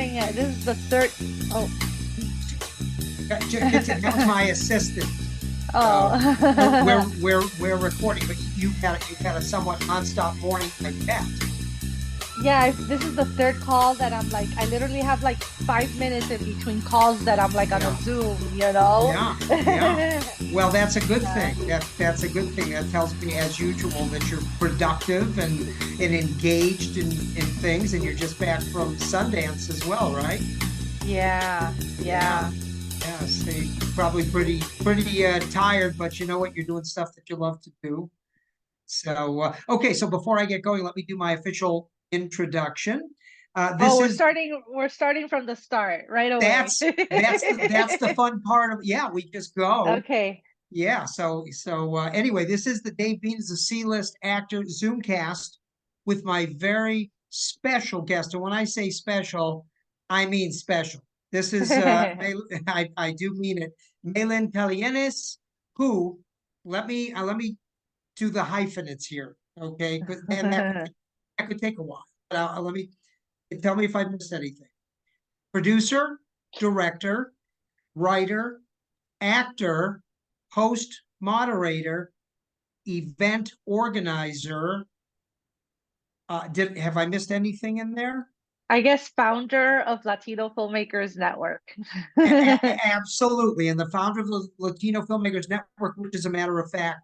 getting it. This is the third. Oh, That's my assistant. oh. We're recording, but you've had a somewhat nonstop morning like that. Yeah, this is the third call that I'm like, I literally have like 5 minutes in between calls that I'm like on a Yeah, Zoom, you know? yeah, yeah. Well, that's a good Yeah. thing. That's a good thing. That tells me, as usual, that you're productive and engaged in things, and you're just back from Sundance as well, right? Yeah, Yeah, yeah. yeah. See, probably pretty tired, but you know what? You're doing stuff that you love to do. So, okay. So before I get going, let me do my official introduction. Oh, This is we're starting from the start right away. that's the fun part of, yeah. We just go. Okay. Yeah. So anyway, this is the Dave Bean is a C-List Actor Zoomcast with my very special guest. And when I say special, I mean special. This is I do mean it. Maylen Calienes, who let me do the hyphenates here, okay? And that could take a while. But let me tell me if I missed anything. Producer, director, writer, actor, host, moderator, event organizer. Did have I missed anything in there? I guess founder of Latino Filmmakers Network. Absolutely, and the founder of the Latino Filmmakers Network, which, as a matter of fact,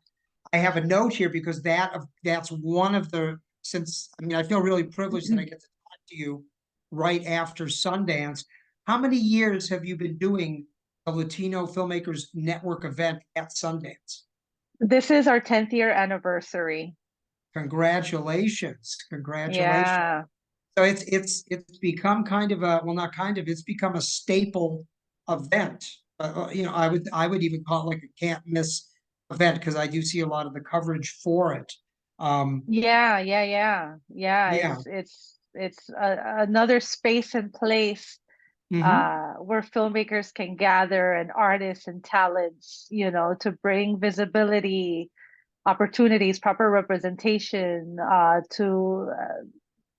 I have a note here because that's one of the, since I mean I feel really privileged that I get to talk to you right after Sundance. How many years have you been doing the Latino Filmmakers Network event at Sundance? This is our 10th year anniversary. Congratulations, congratulations. Yeah. So it's become kind of a, well, not kind of, it's become a staple event. I would even call it like a can't miss event because I do see a lot of the coverage for it. Um, Yeah, yeah, yeah. Yeah, yeah. it's another space and place Hmm. where filmmakers can gather and artists and talents, to bring visibility, opportunities, proper representation to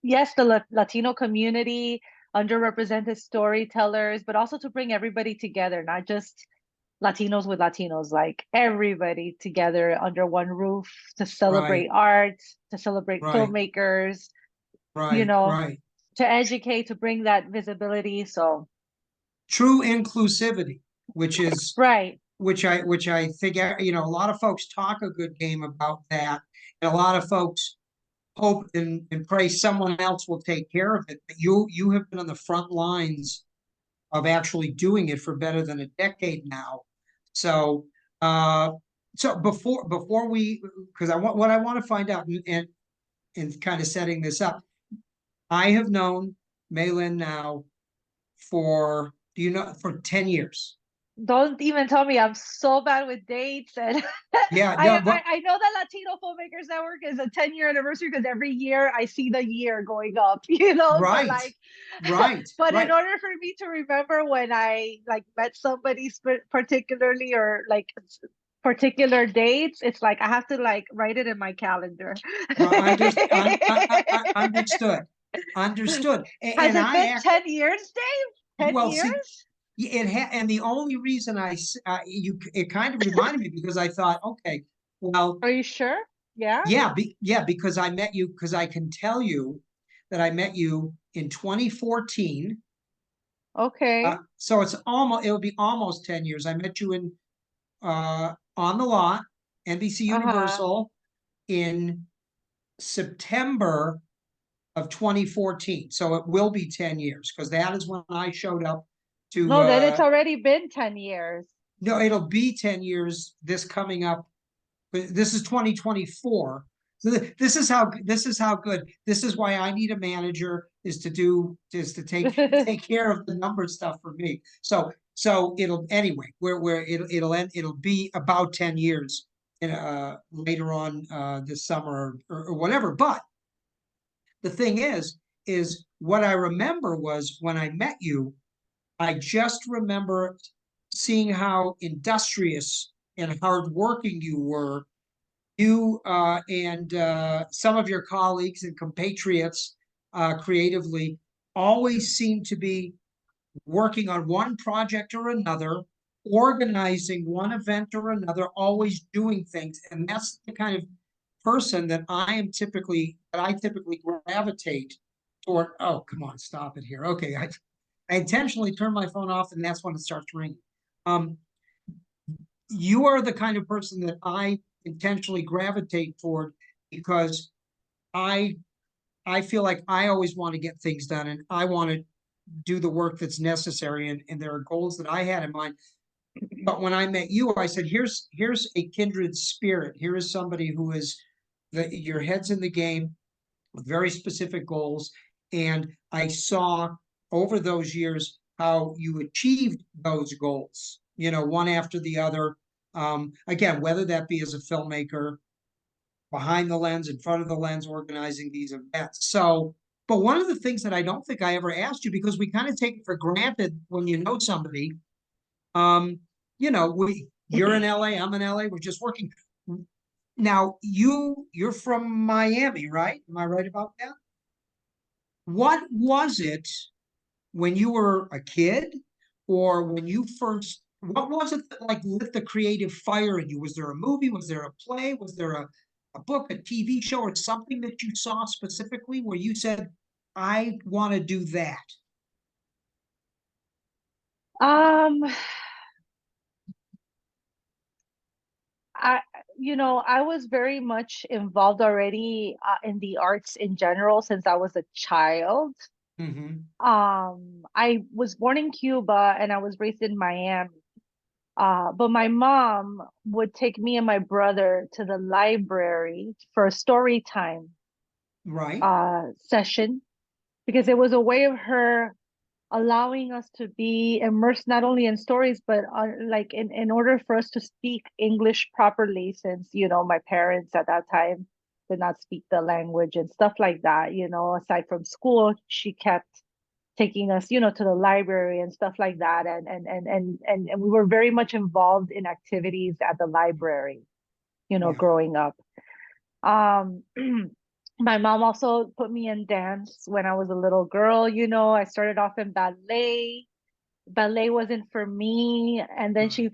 yes, the Latino community, underrepresented storytellers, but also to bring everybody together, not just Latinos with Latinos, like everybody together under one roof to Right, celebrate art, to celebrate right, filmmakers, you right, know, right. to educate, to bring that visibility. So, True inclusivity, which is right. which I think a lot of folks talk a good game about that, and a lot of folks hope and pray someone else will take care of it. But you have been on the front lines of actually doing it for better than a decade now. So uh so before we, because I want to find out, and kind of setting this up, I have known Maylin now for, do you know, for 10 years. Don't even tell me I'm so bad with dates. And Yeah, I, no, I but I know that Latino Filmmakers Network is a 10-year anniversary because every year I see the year going up, but right, like right, but in right. order for me to remember when I like met somebody particularly or like particular dates, it's like I have to like write it in my calendar. Understood, understood. Has And it I been act 10 years, Dave? 10 well. See, years? and the only reason it kind of reminded me because I thought, okay, well, Are you sure? Yeah. yeah, because I met you, because I can tell you that I met you in 2014. Okay. So it'll be almost 10 years. I met you in on the lot, NBC Uh-huh. Universal, in September of 2014. So it will be 10 years because that is when I showed up to No, then it's already been 10 years. no, it'll be 10 years this coming up. But this is 2024. So this is how good. This is why I need a manager, is to take care of the number stuff for me. So it'll, anyway, where it'll be about 10 years in later on this summer, or whatever. But the thing is what I remember was when I met you, I just remember seeing how industrious and hardworking you were. You and some of your colleagues and compatriots creatively always seem to be working on one project or another, organizing one event or another, always doing things. And that's the kind of person that I typically gravitate toward. Oh, come on, stop it here. Okay. I intentionally turn my phone off and that's when it starts ringing. Um, you are the kind of person that I intentionally gravitate toward because I I feel like I always want to get things done and I want to do the work that's necessary. And there are goals that I had in mind. But when I met you, I said, here's a kindred spirit. Here is somebody who is your head's in the game with very specific goals. And I saw over those years how you achieved those goals, one after the other. Again, whether that be as a filmmaker, behind the lens, in front of the lens, organizing these events. So, but one of the things that I don't think I ever asked you, because we kind of take it for granted when you know somebody, um, you're in LA, I'm in LA, we're just working. Now you're from Miami, right? Am I right about that? What was it when you were a kid or when you first, what was it that like lit the creative fire in you? Was there a movie? Was there a play? Was there a book, a TV show, or something that you saw specifically where you said, I want to do that? Um, I, I was very much involved already in the arts in general since I was a child. Mm-hmm. I was born in Cuba and I was raised in Miami. But my mom would take me and my brother to the library for a story time Right, session because it was a way of her allowing us to be immersed not only in stories but like in order for us to speak English properly since my parents at that time did not speak the language and stuff like that. Aside from school, she kept taking us to the library and stuff like that, and we were very much involved in activities at the library yeah, growing up. um my mom also put me in dance when I was a little girl. I started off in ballet wasn't for me, and then right. she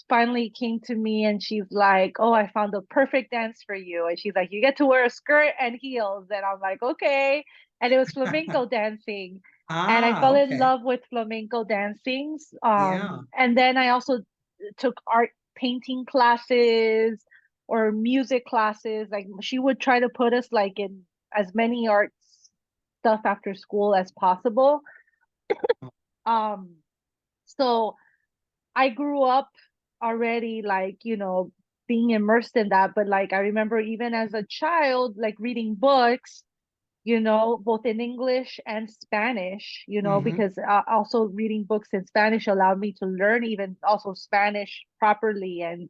finally came to me and she's like, oh, I found the perfect dance for you, and she's like, you get to wear a skirt and heels, and I'm like, okay. And it was flamenco dancing, and I Ah, fell in okay, love with flamenco dancings. yeah, And then I also took art painting classes or music classes. Like she would try to put us like in as many arts stuff after school as possible. um so I grew up already like, being immersed in that. But like I remember even as a child, like reading books, both in English and Spanish, mm-hmm. because also reading books in Spanish allowed me to learn even also Spanish properly and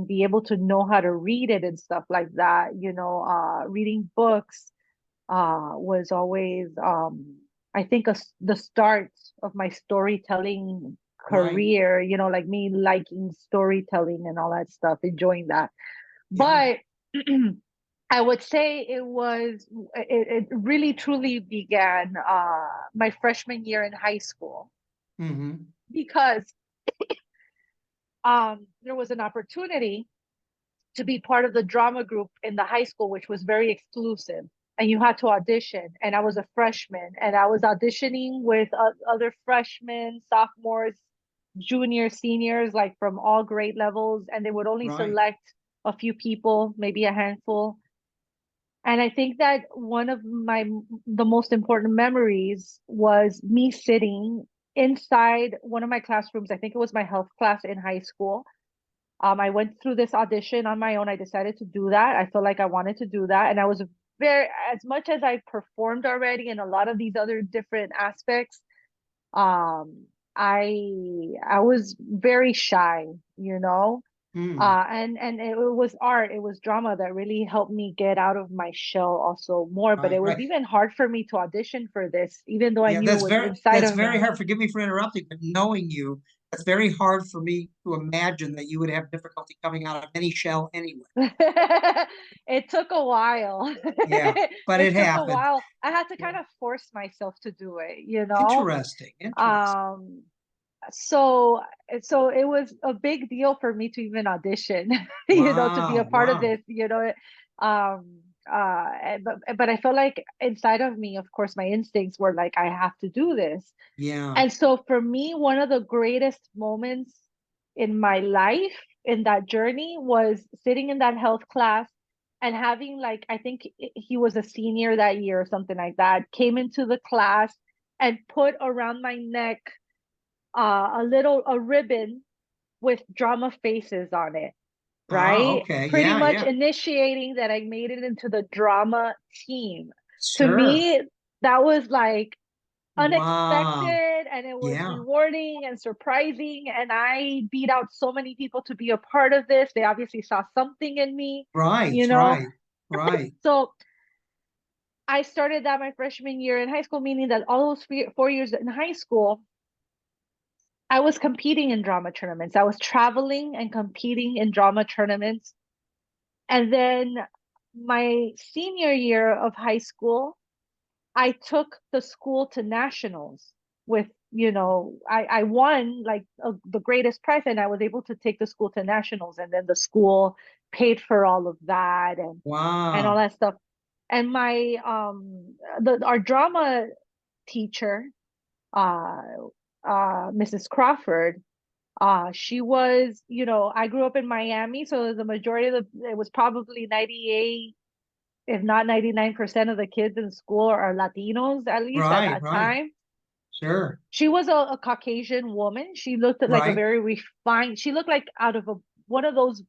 be able to know how to read it and stuff like that. Reading books was always I think the start of my storytelling Right, career, like me liking storytelling and all that stuff, enjoying that. yeah, But I would say it really truly began my freshman year in high school mm-hmm. because there was an opportunity to be part of the drama group in the high school, which was very exclusive. And you had to audition. And I was a freshman, and I was auditioning with other freshmen, sophomores, juniors, seniors, like from all grade levels. And they would only Right, select a few people, maybe a handful. And I think that one of the most important memories was me sitting inside one of my classrooms. I think it was my health class in high school. I went through this audition on my own. I decided to do that. I felt like I wanted to do that. And I was very, as much as I performed already in a lot of these other different aspects, um, I was very shy, you know. mm. And it was art, it was drama that really helped me get out of my shell also more. But Right, it was right. even hard for me to audition for this, even though I Yeah, knew it was inside that's of very me. hard. Forgive me for interrupting, but knowing you, It's very hard for me to imagine that you would have difficulty coming out of any shell anyway. It took a while. Yeah, but It it took a happened. while. I had to Yeah. kind of force myself to do it, you know? Interesting. Interesting. Um, so so it was a big deal for me to even audition, you know, to be a Wow. part of Wow. this, you know. But I felt like inside of me, of course, my instincts were like, I have to do this. Yeah. And so for me, one of the greatest moments in my life in that journey was sitting in that health class and having, like, I think he was a senior that year or something like that, came into the class and put around my neck a ribbon with drama faces on it, Oh, right? okay. Pretty Yeah. much Yeah. initiating that I made it into the drama team. To Sure. me, that was like Wow. unexpected, and it was Yeah. rewarding and surprising, and I beat out so many people to be a part of this. They obviously saw something in me, Right. you know. Right. Right. So I started that my freshman year in high school, meaning that all those 4 years in high school I was competing in drama tournaments. I was traveling and competing in drama tournaments. And then my senior year of high school, I took the school to nationals with, you know, I won like the greatest prize, and I was able to take the school to nationals. And then the school paid for all of that and all Wow. that stuff. And my our drama teacher, uh Mrs. Crawford, she was, you know, I grew up in Miami, so the majority of it was probably 98, if not 99% of the kids in school are Latinos, at least at Right. that Right. time. Sure. She was a Caucasian woman. She looked like a Right. very refined, she looked like out of one of those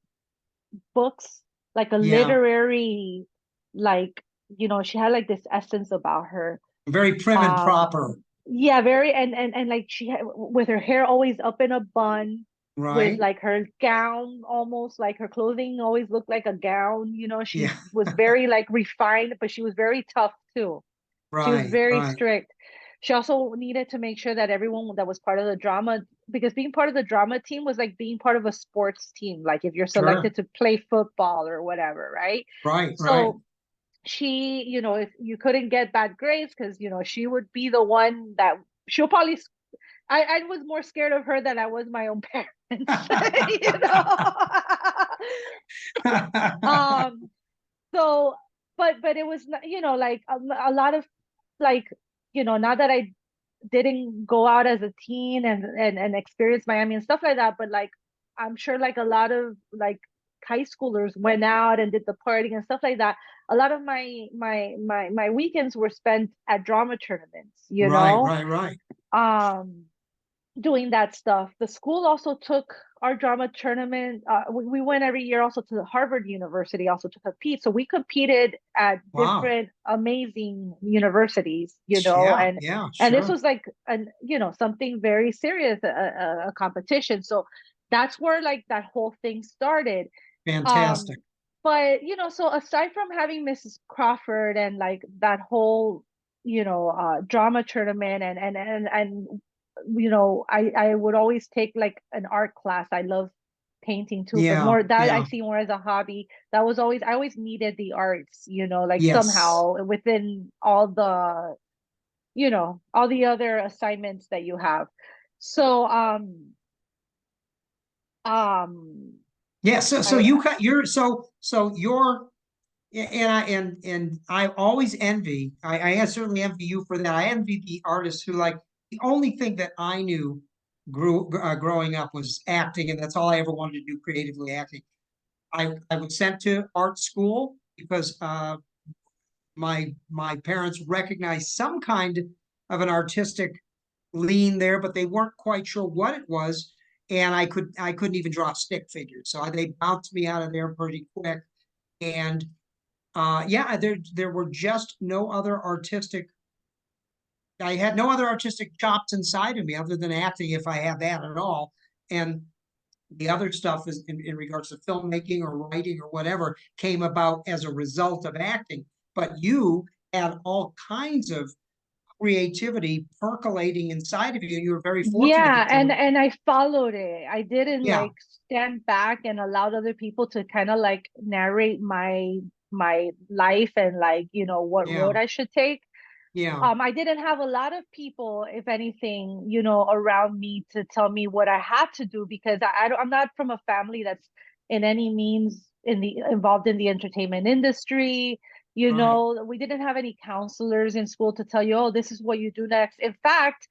books, like a Yeah. literary, like, you know, she had like this essence about her. Very prim and proper. Yeah, very, and like she had, with her hair always up in a bun, with Right. like her gown, almost like her clothing always looked like a gown, you know. She Yeah. was very like refined, but she was very tough too. She was Right. very Right. strict. She also needed to make sure that everyone that was part of the drama, because being part of the drama team was like being part of a sports team, like if you're Sure. selected to play football or whatever, right? Right. Right. So she, you know, if you couldn't get bad grades, because, you know, she would be the one that she'll probably, I was more scared of her than I was my own parents, you know. um so but it was, you know, like a lot of, like, you know, not that I didn't go out as a teen and experience Miami and stuff like that, but like I'm sure like a lot of like high schoolers went out and did the partying and stuff like that. A lot of my weekends were spent at drama tournaments, you Right. know. Right. Right. Um doing that stuff. The school also took our drama tournament. We went every year also to the Harvard University also to compete. So we competed at Wow. different amazing universities, you know, Yeah. Yeah. and this Sure. was like an, you know, something very serious, a competition. So that's where like that whole thing started. Um, Fantastic. but you know, so aside from having Mrs. Crawford and like that whole, you know, drama tournament and you know, I would always take like an art class. I love painting too, but Yeah. more that I Yeah. see more as a hobby. That was always, I always needed the arts, you know, like Yes. somehow within all the, you know, all the other assignments that you have. So um Yeah. So I you cut your so your and I always envy. I certainly envy you for that. I envy the artists who like the only thing that I knew growing up was acting, and that's all I ever wanted to do creatively, acting. I was sent to art school because my parents recognized some kind of an artistic lean there, but they weren't quite sure what it was. And I couldn't even draw stick figures, so they bounced me out of there pretty quick. And yeah, there were just no other artistic. I had no other artistic chops inside of me other than acting, if I had that at all. And the other stuff is in regards to filmmaking or writing or whatever came about as a result of acting. But you had all kinds of creativity percolating inside of you. You were very fortunate Yeah, that you were, and I followed it. I didn't yeah, like stand back and allowed other people to kind of like narrate my life and like, what yeah, road I should take. yeah, I didn't have a lot of people, if anything, around me to tell me what I had to do because I'm not from a family that's in any means involved in the entertainment industry. right, We didn't have any counselors in school to tell you, oh, this is what you do next. In fact,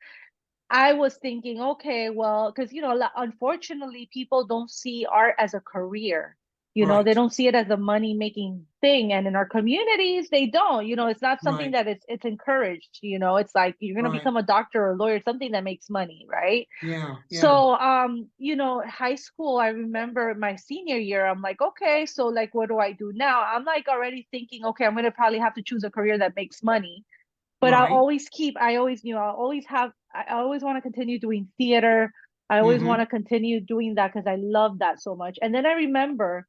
I was thinking, okay, well, because unfortunately, people don't see art as a career. They right, don't see it as a money making thing, and in our communities, they don't. It's not something right, that it's encouraged. It's like you're gonna right, become a doctor or a lawyer, something that makes money, right? yeah, yeah, So, high school, I remember my senior year, I'm like, okay, so like, what do I do now? I'm like already thinking, okay, I'm gonna probably have to choose a career that makes money, but right, I always knew I always want to continue doing theater. I always want mm-hmm, to continue doing that because I love that so much. And then I remember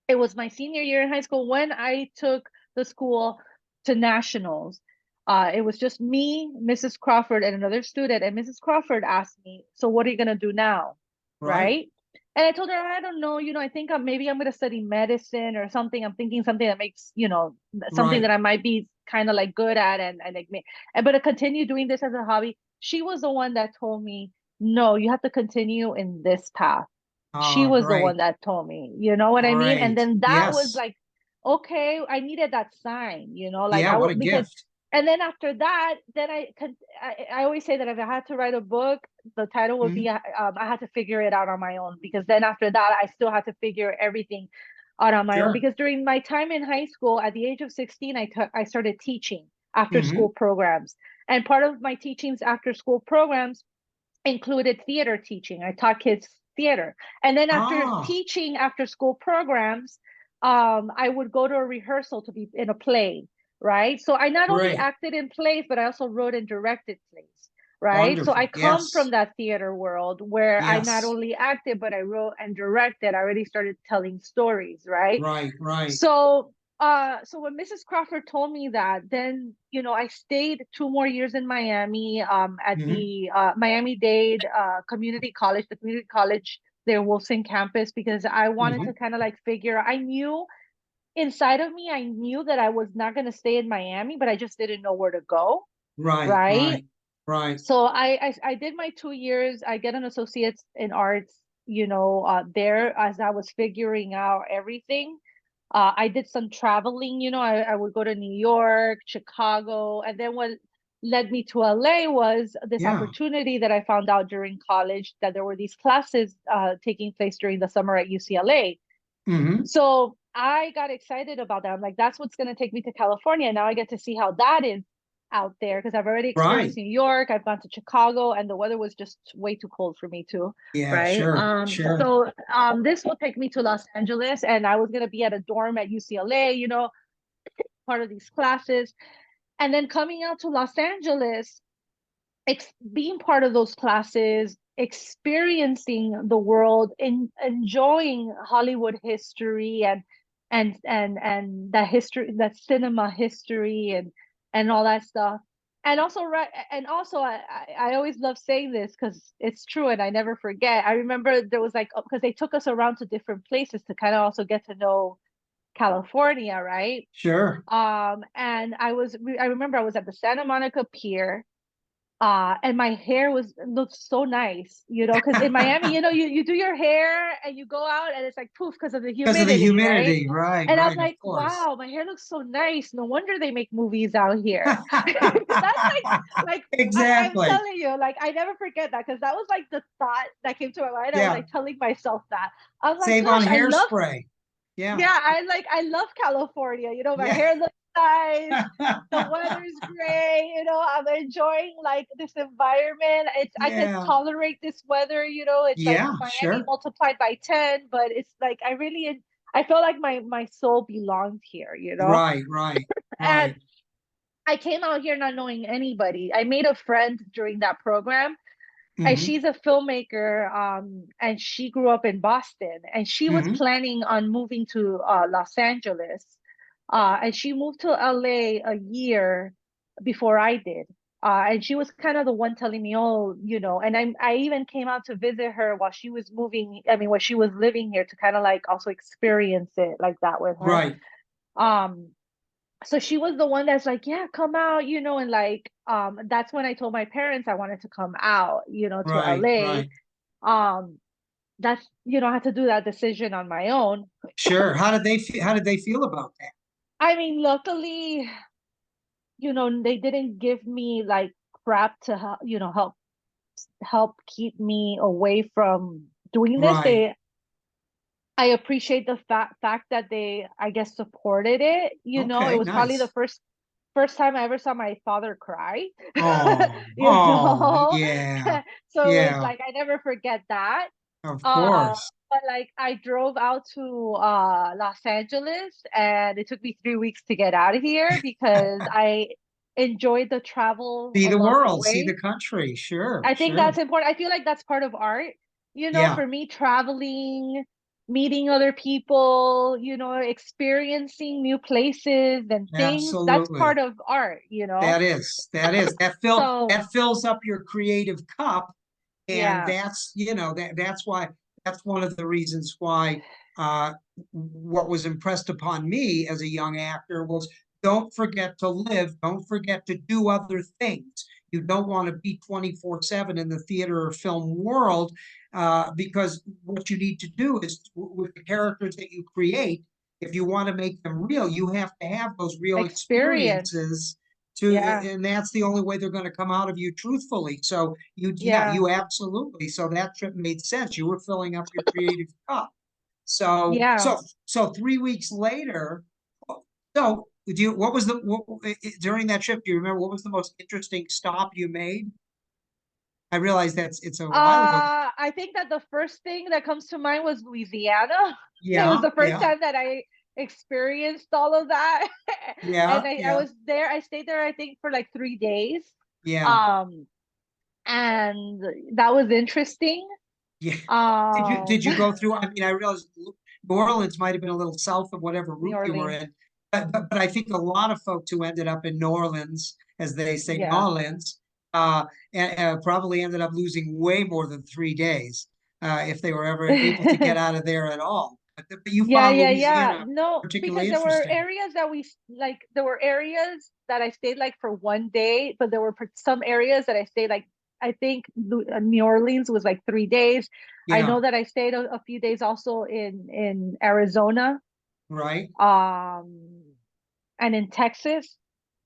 it was my senior year in high school when I took the school to nationals. It was just me, Mrs. Crawford, and another student. And Mrs. Crawford asked me, "So what are you gonna do now?" right, Right? And I told her, I don't know. I think maybe I'm gonna study medicine or something. I'm thinking something that makes, something right, that I might be kind of like good at and like me. But to continue doing this as a hobby, she was the one that told me, no, you have to continue in this path. She oh, was the great, one that told me, you know what I mean? And great, then that was yes, like, okay, I needed that sign, like yeah, what a because, gift, and then after that, then I always say that if I had to write a book, the title would mm-hmm, be, I had to figure it out on my own because then after that, I still had to figure everything out on my own sure, because during my time in high school, at the age of 16, I started teaching after mm-hmm, school programs. And part of my teachings after school programs included theater teaching. I taught kids theater. And then after ah, teaching after school programs, I would go to a rehearsal to be in a play, right? So I not only great, acted in plays, but I also wrote and directed plays, right? So I wonderful, come from yes, that theater world where I not yes, only acted, but I wrote and directed. I already started telling stories, right? right, right, So when Mrs. Crawford told me that, then I stayed 2 more years in Miami, at mm-hmm, the Miami-Dade Community College, the community college their Wilson campus, because I wanted mm-hmm, to kind of like figure. I knew inside of me, I knew that I was not going to stay in Miami, but I just didn't know where to go, right, right? right, right, So I did my 2 years. I get an associate's in arts, there as I was figuring out everything. I did some traveling, I would go to New York, Chicago, and then what led me to LA was this yeah, opportunity that I found out during college that there were these classes taking place during the summer at UCLA. mm-hmm, So I got excited about that. I'm like, that's what's going to take me to California. Now I get to see how that is out there because I've already right, experienced New York. I've gone to Chicago, and the weather was just way too cold for me too. yeah, Right. sure, sure, This will take me to Los Angeles, and I was going to be at a dorm at UCLA, part of these classes. And then coming out to Los Angeles, being part of those classes, experiencing the world, enjoying Hollywood history and that history, that cinema history and all that stuff. And also, right, and also, I always love saying this because it's true and I never forget. I remember there was like because they took us around to different places to kind of also get to know California, right? sure. And I remember I was at the Santa Monica Pier, and my hair looked so nice, because in Miami, you do your hair and you go out and it's like poof because of the Because of the humidity, right? humidity, right, And I'm right, of like, course. wow, my hair looks so nice. No wonder they make movies out here. That's like I'm Exactly. telling you, like I never forget that because that was like the thought that came to my mind. I was Yeah. like telling myself that. I was like, Save on gosh, hairspray. Yeah. I love California. My Yeah. hair looks nice, the weather's great, I'm enjoying like this environment. I could Yeah. tolerate this weather, it's like Yeah, Miami sure. multiplied by 10, but it's like I feel like my soul belonged here. Right, right, And right. I came out here not knowing anybody. I made a friend during that program, and Mm-hmm. she's a filmmaker, and she grew up in Boston, and she was Mm-hmm. planning on moving to Los Angeles, and she moved to LA a year before I did. And she was kind of the one telling me, oh, and I even came out to visit her while she was moving. I mean, while she was living here, to kind of like also experience it like that with her. Right, Um, so she was the one that's like, yeah, come out, and like, that's when I told my parents I wanted to come out, to right, LA. right. Um, that's, I had to do that decision on my own. Sure. How did they feel about that? I mean, luckily, they didn't give me like crap to help, help keep me away from doing this. Right. I appreciate the fact that they, I guess, supported it. It Okay, was probably the nice. first time I ever saw my father cry. Oh, you oh, know, yeah, so it was yeah, like I never forget that. of Uh, course. but like I drove out to Los Angeles, and it took me 3 weeks to get out of here because I enjoyed the travel See the along the world, see the way. country. Sure, I think sure. that's important. I feel like that's part of art. Yeah, For me, traveling, meeting other people, experiencing new places and things, that's part absolutely. of art. That So, fills up your creative cup. And yeah, that's, that's why, that's one of the reasons why uh, what was impressed upon me as a young actor was don't forget to live, don't forget to do other things. You don't want to be 24/7 in the theater or film world because what you need to do is with the characters that you create, if you want to make them real, you have to have those real experience. experiences Yeah, and that's the only way they're going to come out of you truthfully. So yeah, yeah, you absolutely. So that trip made sense. You were filling up your creative cup. So, yeah. so, so 3 weeks later, so what was during that trip, do you remember what was the most interesting stop you made? I realize it's a while ago. I think that the first thing that comes to mind was Louisiana. It was Yeah, the first yeah, time that I experienced all of that. yeah, And I yeah, was there, I stayed there, I think, for like 3 days. yeah, Um, and that was interesting. yeah. Did Um, you go through? I mean, I realized New Orleans might have been a little south of whatever New route you were Orleans. in, but I think a lot of folks who ended up in New Orleans, as they say, New Yeah. Orleans, uh, probably ended up losing way more than 3 days if they were ever able to get out of there at all. But you Yeah, found yeah, yeah. Louisiana No, particularly because there were interesting. areas that there were areas that I stayed like for one day, but there were some areas that I stayed like, I think New Orleans was like 3 days. I Yeah, know that I stayed a few days also in Arizona, right. um, and in Texas.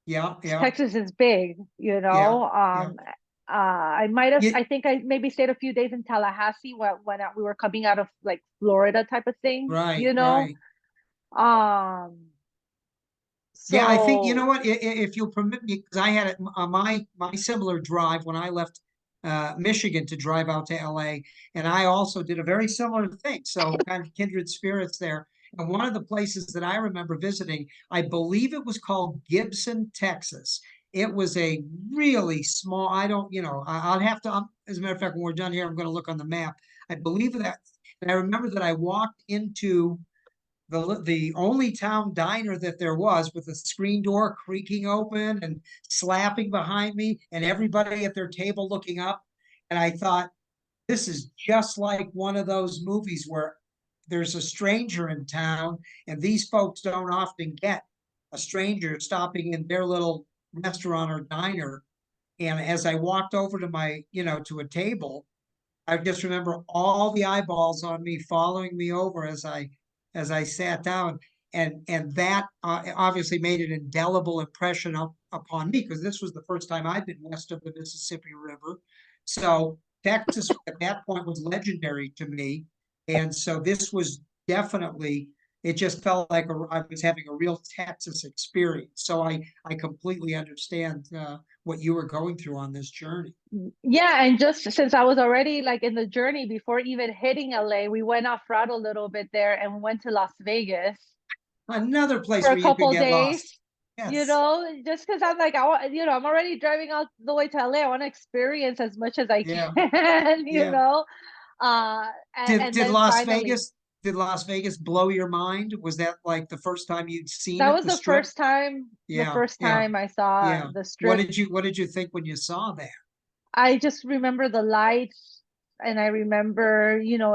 Yeah, yeah, Texas is big, yeah, yeah. I might have, Yeah, I think I maybe stayed a few days in Tallahassee when we were coming out of like Florida type of thing, right, right. Um, Yeah, I think you so know what, if you'll permit me, because I had my similar drive when I left Michigan to drive out to LA, and I also did a very similar thing. So kind of kindred spirits there. And one of the places that I remember visiting, I believe it was called Gibson, Texas. It was a really small, I don't, I'll have to, as a matter of fact, when we're done here, I'm going to look on the map. I believe that, and I remember that I walked into the only town diner that there was with the screen door creaking open and slapping behind me and everybody at their table looking up. And I thought, this is just like one of those movies where there's a stranger in town and these folks don't often get a stranger stopping in their little restaurant or diner. And as I walked over to to a table, I just remember all the eyeballs on me following me over as I sat down, and that obviously made an indelible impression upon me because this was the first time I'd been west of the Mississippi River. So Texas at that point was legendary to me, and so this was definitely. It just felt like I was having a real Texas experience. So I completely understand what you were going through on this journey. yeah, and just since I was already like in the journey before even hitting LA, we went off route a little bit there and went to Las Vegas Another place for a where you could couple get lost. days. Yes. Just because I'm like, I'm already driving out the way to LA. I want to experience as much as I Yeah. can, Yeah. Uh, and Did then Las finally, Vegas did Las Vegas blow your mind? Was that like the first time you'd seen That it, was the strip? the Yeah, first yeah, time I saw yeah. the strip. What did you think when you saw that? I just remember the lights, and I remember, you know,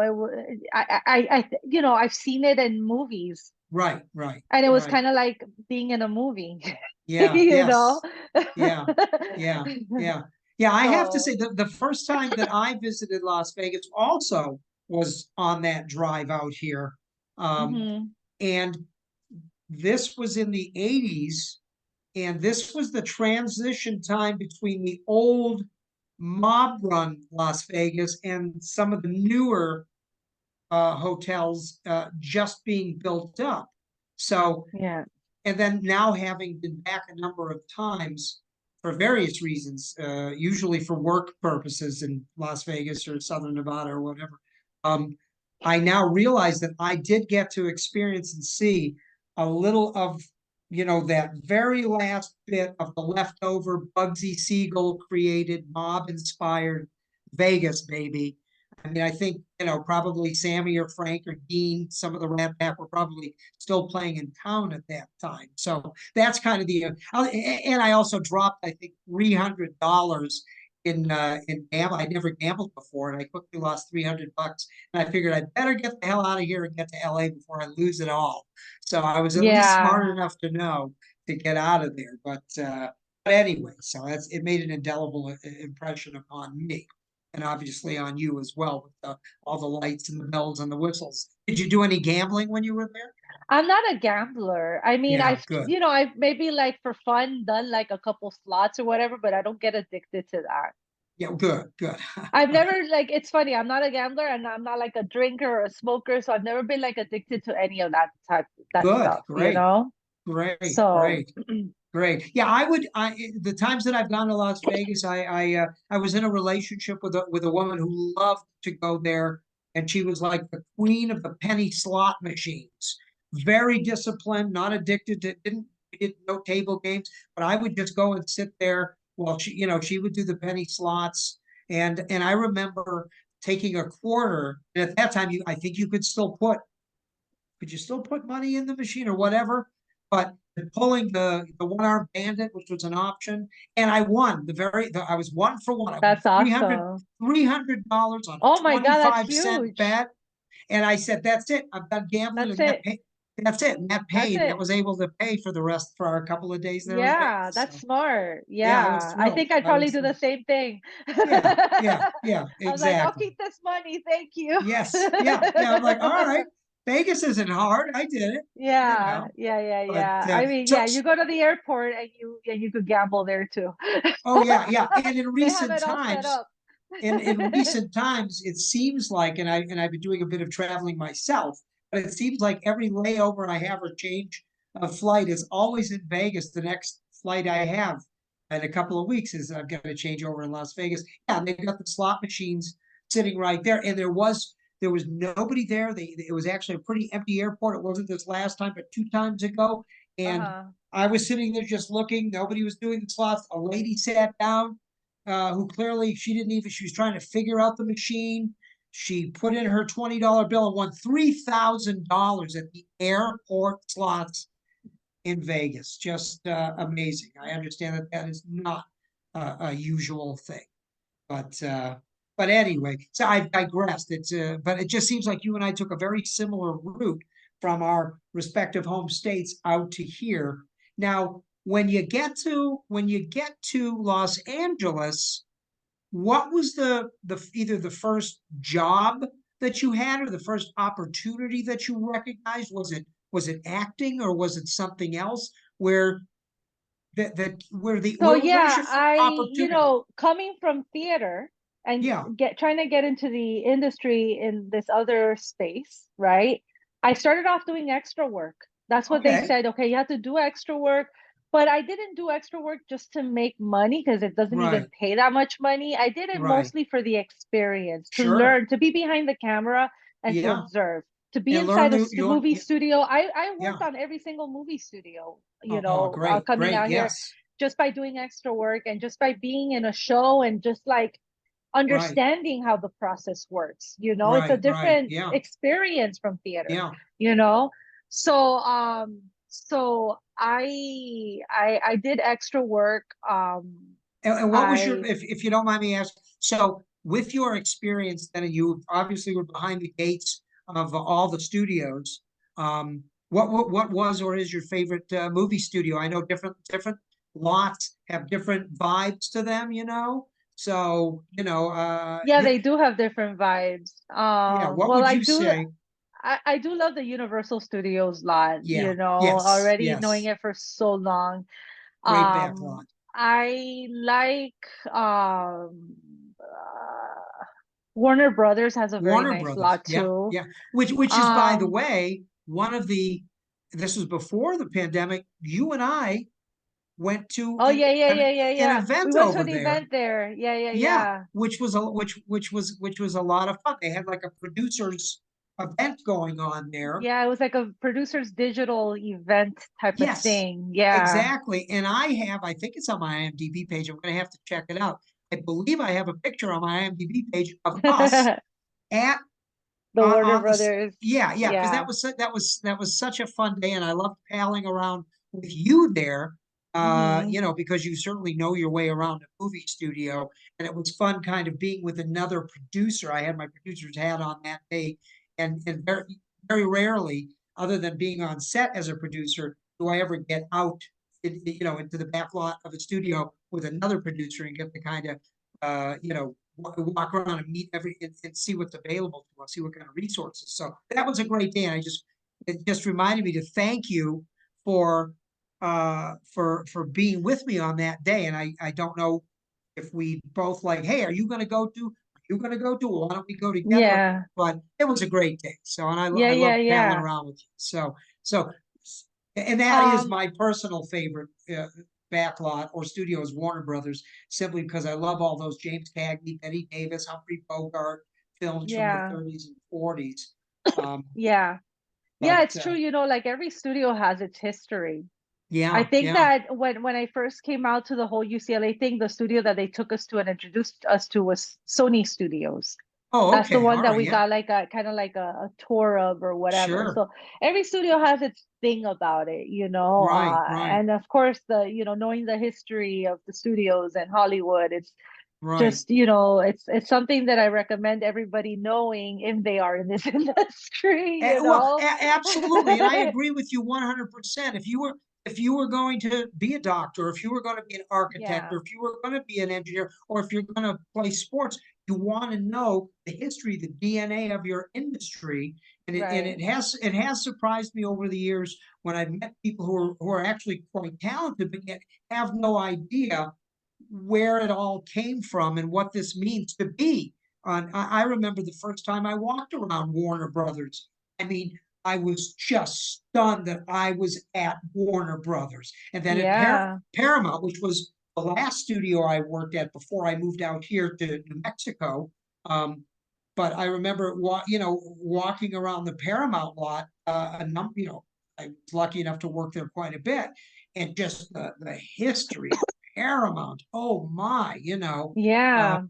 I've seen it in movies, Right, right, and it was right. kind of like being in a movie, Yeah, you know? yes. Yeah, yeah, yeah. Yeah, I have to So, say the first time that I visited Las Vegas also was on that drive out here. Um, mhm, and this was in the 80s, and this was the transition time between the old mob run Las Vegas and some of the newer hotels just being built up. So, yeah, and then now having been back a number of times for various reasons, usually for work purposes in Las Vegas or Southern Nevada or whatever, um, I now realize that I did get to experience and see a little of, that very last bit of the leftover Bugsy Siegel created mob inspired Vegas, baby. I mean, I think, probably Sammy or Frank or Dean, some of the Rat Pack were probably still playing in town at that time. So that's kind of and I also dropped, I think, $300 in gamble. I never gambled before, and I quickly lost $300. And I figured I'd better get the hell out of here and get to LA before I lose it all. So I was at least yeah. smart enough to know to get out of there. But anyway, so it made an indelible impression upon me. And obviously on you as well, with all the lights and the bells and the whistles. Did you do any gambling when you were there? I'm not a gambler. I mean, Yeah, good. I've maybe like for fun done like a couple slots or whatever, but I don't get addicted to that. Yeah, good, good. I've never like, it's funny, I'm not a gambler and I'm not like a drinker or a smoker, so I've never been like addicted to any of that Good, stuff, you great, know? great, So, great, great. Yeah, the times that I've gone to Las Vegas, I was in a relationship with a woman who loved to go there, and she was like the queen of the penny slot machines. Very disciplined, not addicted to didn't no table games, but I would just go and sit there while she would do the penny slots. And I remember taking a quarter, and at that time I think you could you still put money in the machine or whatever? But pulling the one arm bandit, which was an option, and I won I was 1 for 1. I won that's awesome. $300 on a Oh my God, that's 25-cent huge. bet. And I said, that's it. I'm done gambling. That's And it. that's it. And that That's paid. That it. was able to pay for the rest for a couple of days there in Vegas. Yeah, that's So smart. yeah, I was Yeah. I thrilled. think I'd I probably was do the thrilled. same thing. Yeah, yeah, I yeah, was like, I'll exactly. keep this money. Thank you. Yes, yeah, yeah. I'm like, all right, Vegas isn't hard. I did it, you Yeah, know. yeah, yeah, But yeah. I mean, so, yeah, you go to the airport and you could gamble there too. oh yeah, yeah. And They have it all set up. in recent times, it seems like, and I've been doing a bit of traveling myself, but it seems like every layover I have or change of flight is always in Vegas. The next flight I have in a couple of weeks is I've got to change over in Las Vegas. Yeah, and they've got the slot machines sitting right there, and there was nobody there. It was actually a pretty empty airport. It wasn't this last time, but 2 times ago, and Uh-huh. I was sitting there just looking. Nobody was doing the slots. A lady sat down, who clearly she was trying to figure out the machine. She put in her $20 bill and won $3,000 at the airport slots in Vegas. Just amazing. I understand that is not a usual thing, but anyway, so I've digressed. But it just seems like you and I took a very similar route from our respective home states out to here. Now, when you get to Los Angeles, what was the either the first job that you had or the first opportunity that you recognized? Was it acting or was it something else? Where that where the So where's yeah, your opportunity? coming from theater and Yeah. trying to get into the industry in this other space, right? I started off doing extra work. That's what they Okay. said. Okay, you have to do extra work. But I didn't do extra work just to make money because it doesn't even Right. pay that much money. I did it Right. mostly for the experience, to Sure. learn, to be behind the camera and to Yeah. observe, to be And learn inside a new you movie studio. I worked yeah. on every single movie studio, Oh, great, coming great. out here Yes. just by doing extra work and just by being in a show and just like right, understanding how the process works. It's a right. different Yeah, experience from theater, yeah. you know. So I did extra work. And what was your, I if you don't mind me asking, so with your experience, then you obviously were behind the gates of all the studios. What was or is your favorite movie studio? I know different lots have different vibes to them, you know. So Yeah, they do have different vibes. yeah. What Well, would I you do. say? I do love the Universal Studios lot, Yeah. Yes. already knowing Yes. it for so long. Great Um, backlot. I like Warner Brothers has a very Warner nice Brothers. lot Yeah. too. Yeah. Which is, by the Um, way, one of the. This was before the pandemic. You and I went to oh yeah, yeah, an, yeah, yeah, an yeah. We event went to over an there. event there. Yeah, yeah, Yeah, yeah. which was a lot of fun. They had like a producers event going on there. Yeah, it was like a producer's digital event type of Yes, thing. Yeah. exactly. And I think it's on my IMDb page. I'm going to have to check it out. I believe I have a picture on my IMDb page of us The at Warner on this. Brothers. Yeah, because Yeah. that was such a fun day, and I loved palling around with you there. Hmm. Because you certainly know your way around a movie studio, and it was fun kind of being with another producer. I had my producer's hat on that day, and very rarely, other than being on set as a producer, do I ever get out, into the back lot of a studio with another producer and get the kind of, walk around and meet and see what's available to us, see what kind of resources. So that was a great day, and it just reminded me to thank you for for being with me on that day. And I don't know if we both like, hey, are you going to go to? Are you going to go to? Well, why don't we go together? Yeah. But it was a great day. So and Yeah, I yeah, love palling yeah. around with you. So and that is Um, my personal favorite backlot or studio is Warner Brothers, simply because I love all those James Cagney, Betty Davis, Humphrey Bogart films from the yeah. 30s and 40s. Um, Yeah. Yeah, but it's true, like every studio has its history. I yeah, think yeah. that when I first came out to the whole UCLA thing, the studio that they took us to and introduced us to was Sony Studios. Oh, That's the okay. one All that right. we Yeah. got like a kind of like a tour of or whatever. Sure. So every studio has its thing about it, Right, right, and of course knowing the history of the studios and Hollywood, it's right. just, it's something that I recommend everybody knowing if they are in this industry, Absolutely, and I agree with you 100%. If you were going to be a doctor, if you were going to be an architect, Yeah, or if you were going to be an engineer, or if you're going to play sports, you want to know the history, the DNA of your industry. And right. it has surprised me over the years when I've met people who are actually quite talented, but yet have no idea where it all came from and what this means to be on. I remember the first time I walked around Warner Brothers. I mean, I was just stunned that I was at Warner Brothers. And then at Yeah. Paramount, which was the last studio I worked at before I moved out here to New Mexico. But I remember, walking around the Paramount lot, I was lucky enough to work there quite a bit, and just the history of Paramount. Oh my, uh, Yeah.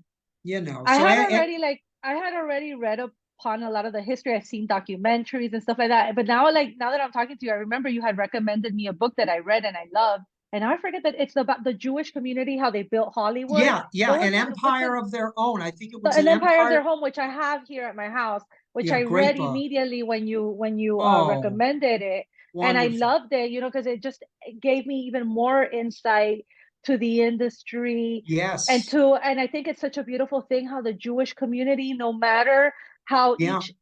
I So had already I had already read upon a lot of the history. I've seen documentaries and stuff like that. But now that I'm talking to you, I remember you had recommended me a book that I read and I loved. And now I forget that it's about the Jewish community, how they built Hollywood. yeah, yeah, What an was it? What's empire it? of their own. I think it was An an Empire of Their empire. Home, which I have here at my house, which Yeah, I great read book. immediately when you Oh, recommended it, and I wonderful. loved it, because it just gave me even more insight to the industry, Yes. and I think it's such a beautiful thing how the Jewish community, no matter how Yeah. each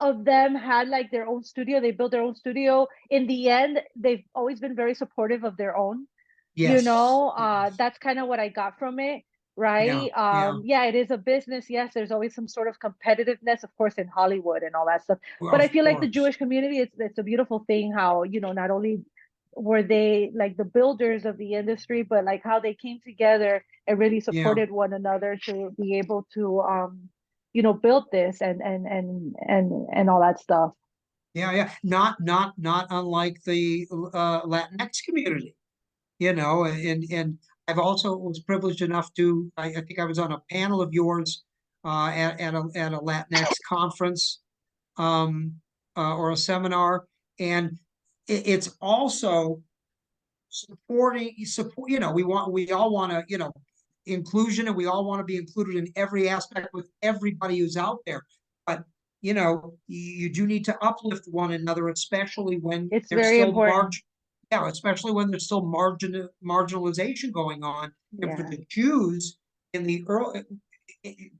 of them had like their own studio, they built their own studio. In the end, they've always been very supportive of their own, Yes. Yes. that's kind of what I got from it, Yeah. right? Yeah. Yeah, it is a business. Yes, there's always some sort of competitiveness, of course, in Hollywood and all that stuff. Well, But I of feel like the course. Jewish community, it's a beautiful thing how, not only were they like the builders of the industry, but like how they came together and really Yeah. supported one another to be able to build this and all that stuff. Yeah. Yeah. Not unlike the Latinx community. And I've also was privileged enough to, I think I was on a panel of yours at a Latinx conference or a seminar. And it's also support, we all want to, inclusion, and we all want to be included in every aspect with everybody who's out there. But, you do need to uplift one another, especially when It's there's very still important. especially when there's still marginalization going on. And for Yeah. the Jews in the early,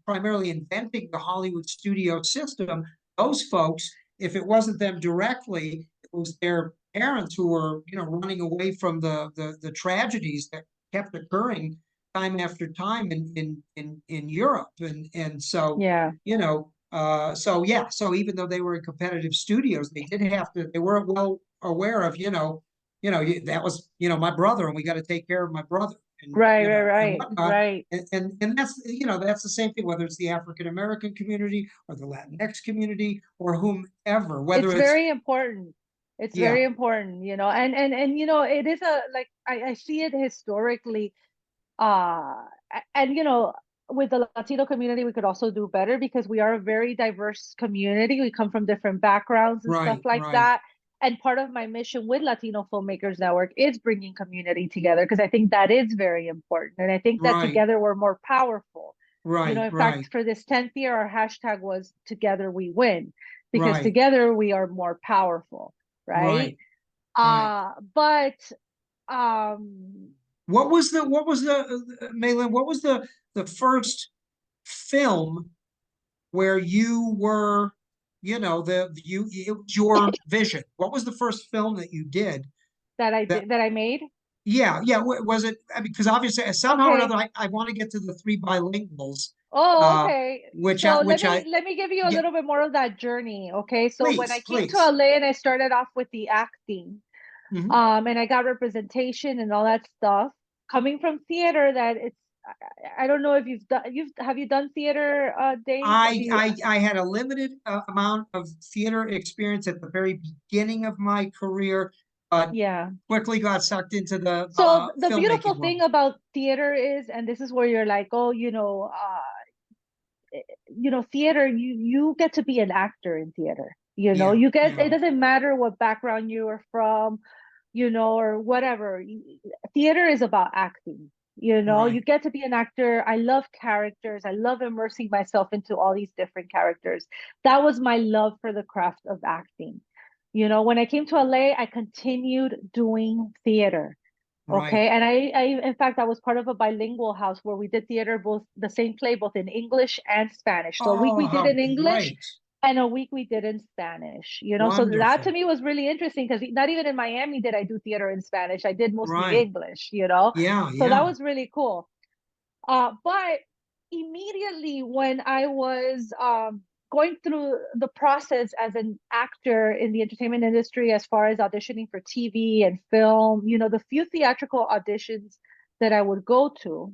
primarily inventing the Hollywood studio system, those folks, if it wasn't them directly, it was their parents who were, running away from the tragedies that kept occurring time after time in Europe. And so, Yeah. so even though they were in competitive studios, they were well aware of, that was, my brother, and we got to take care of my brother, and, Right, right, and right, whatnot. right. And that's, that's the same thing, whether it's the African American community or the Latinx community or whomever, whether It's it's, very important. It's yeah, very important, and it is like I see it historically. Uh and with the Latino community, we could also do better because we are a very diverse community. We come from different backgrounds and stuff right, like right, that. And part of my mission with Latino Filmmakers Network is bringing community together because I think that is very important. And I think that right, together we're more powerful. right, In right, fact, for this 10th year, our hashtag was Together We Win because right, together we are more powerful, right? right, right. But um Maylen, what was the first film where you were, it was your vision? What was the first film that you did that, that I made. yeah, was it, because obviously somehow or Okay. another, I want to get to the three bilinguals, Oh, uh, okay. which So I, let which me I, let me give you a yeah, little bit more of that journey. Okay. So when I please, came to please. LA and I started off with the acting, Mhm. and I got representation and all that stuff, coming from theater, that it's I don't know if have you done theater, Dave? Do you, I had a limited amount of theater experience at the very beginning of my career, but yeah. quickly got sucked into the So the beautiful filmmaking thing world. about theater is, and this is where you're like, oh, theater, you get to be an actor in theater. Yeah, You get, yeah, it doesn't matter what background you are from, or whatever. Theater is about acting. You right, get to be an actor. I love characters. I love immersing myself into all these different characters. That was my love for the craft of acting. When I came to LA, I continued doing theater. right. Okay. And in fact, I was part of a bilingual house where we did theater, both the same play, both in English and Spanish. So a week Oh, we did how in English great. and a week we did in Spanish. So that to Wonderful. me was really interesting because not even in Miami did I do theater in Spanish. I did mostly Right. English. Yeah, So that yeah. was really cool. But immediately when I was going through the process as an actor in the entertainment industry, as far as auditioning for TV and film, the few theatrical auditions that I would go to,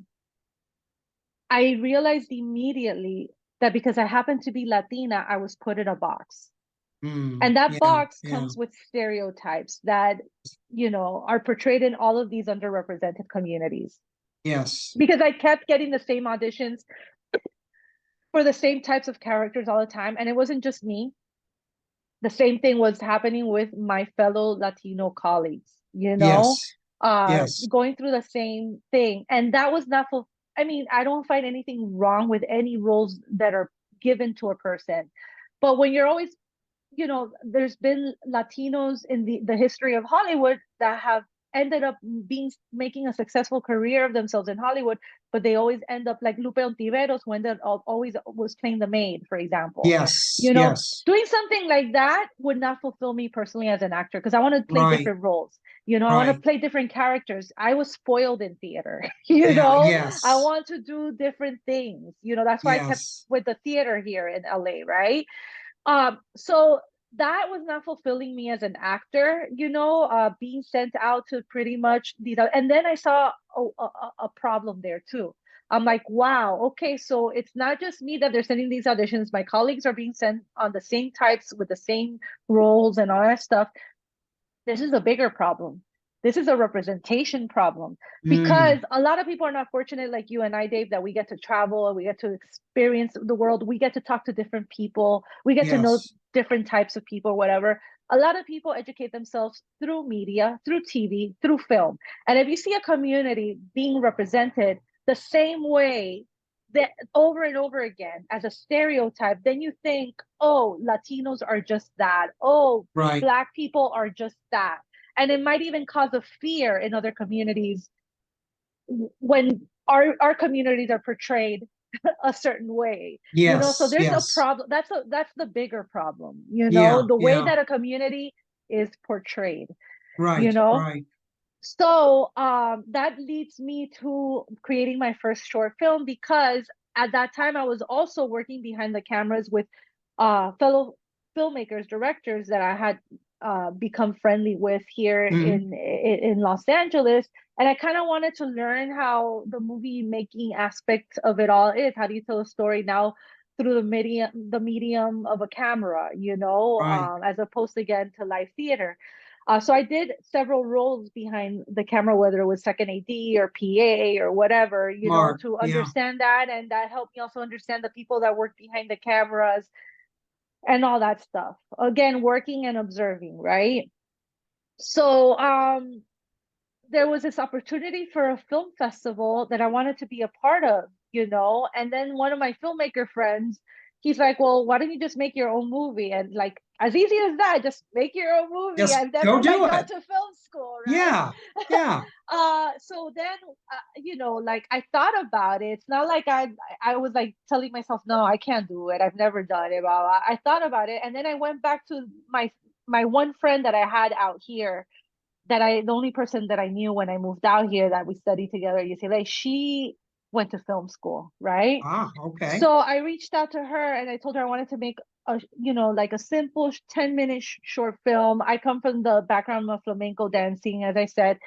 I realized immediately that because I happened to be Latina, I was put in a box. And that Yeah, box yeah. comes with stereotypes that, are portrayed in all of these underrepresented communities. Yes. Because I kept getting the same auditions for the same types of characters all the time. And it wasn't just me. The same thing was happening with my fellow Latino colleagues, Yes. Yes. going through the same thing. And that was not for, I mean, I don't find anything wrong with any roles that are given to a person. But when you're always, there's been Latinos in the history of Hollywood that have ended up making a successful career of themselves in Hollywood, but they always end up like Lupe Ontiveros, who ended up always was playing the maid, for example. Yes. You know, Yes. doing something like that would not fulfill me personally as an actor because I want to play Right. different roles. I want to Right. play different characters. I was spoiled in theater. Yeah. I Yes. want to do different things. That's why I kept Yes. with the theater here in LA, right? So that was not fulfilling me as an actor, being sent out to pretty much these, and then I saw a problem there too. I'm like, wow, okay, so it's not just me that they're sending these auditions. My colleagues are being sent on the same types with the same roles and all that stuff. This is a bigger problem. This is a representation problem Mm, because a lot of people are not fortunate like you and I, Dave, that we get to travel, we get to experience the world, we get to talk to different people, we get to know yes. different types of people, whatever. A lot of people educate themselves through media, through TV, through film. And if you see a community being represented the same way that over and over again as a stereotype, then you think, oh, Latinos are just that. Oh, Right. Black people are just that. And it might even cause a fear in other communities when our communities are portrayed a certain way, so Yes. there's a Yes. problem. That's the bigger problem, Yeah. the way Yeah. that a community is portrayed, you Right. know Right. so that leads me to creating my first short film, because at that time I was also working behind the cameras with fellow filmmakers, directors that I had become friendly with here Hmm. in Los Angeles. And I kind of wanted to learn how the movie making aspect of it all is. How do you tell a story now through the medium of a camera, Right. as opposed again to live theater. So I did several roles behind the camera, whether it was second AD or PA or whatever, Smart. to Yeah. understand that. And that helped me also understand the people that work behind the cameras and all that stuff. Again, working and observing, right? So there was this opportunity for a film festival that I wanted to be a part of, and then one of my filmmaker friends, he's like, well, why don't you just make your own movie? And like, as easy as that, just make your own movie. Just I've never go like do gone it. to film school, right? Yeah. Yeah. So then, like I thought about it. It's not like I was like telling myself, no, I can't do it. I've never done it. Blah, blah. I thought about it. And then I went back to my one friend that I had out here, the only person that I knew when I moved out here that we studied together at UCLA. She went to film school, right? Ah, okay. So I reached out to her and I told her I wanted to make like a simple 10-minute short film. I come from the background of flamenco dancing, as I said,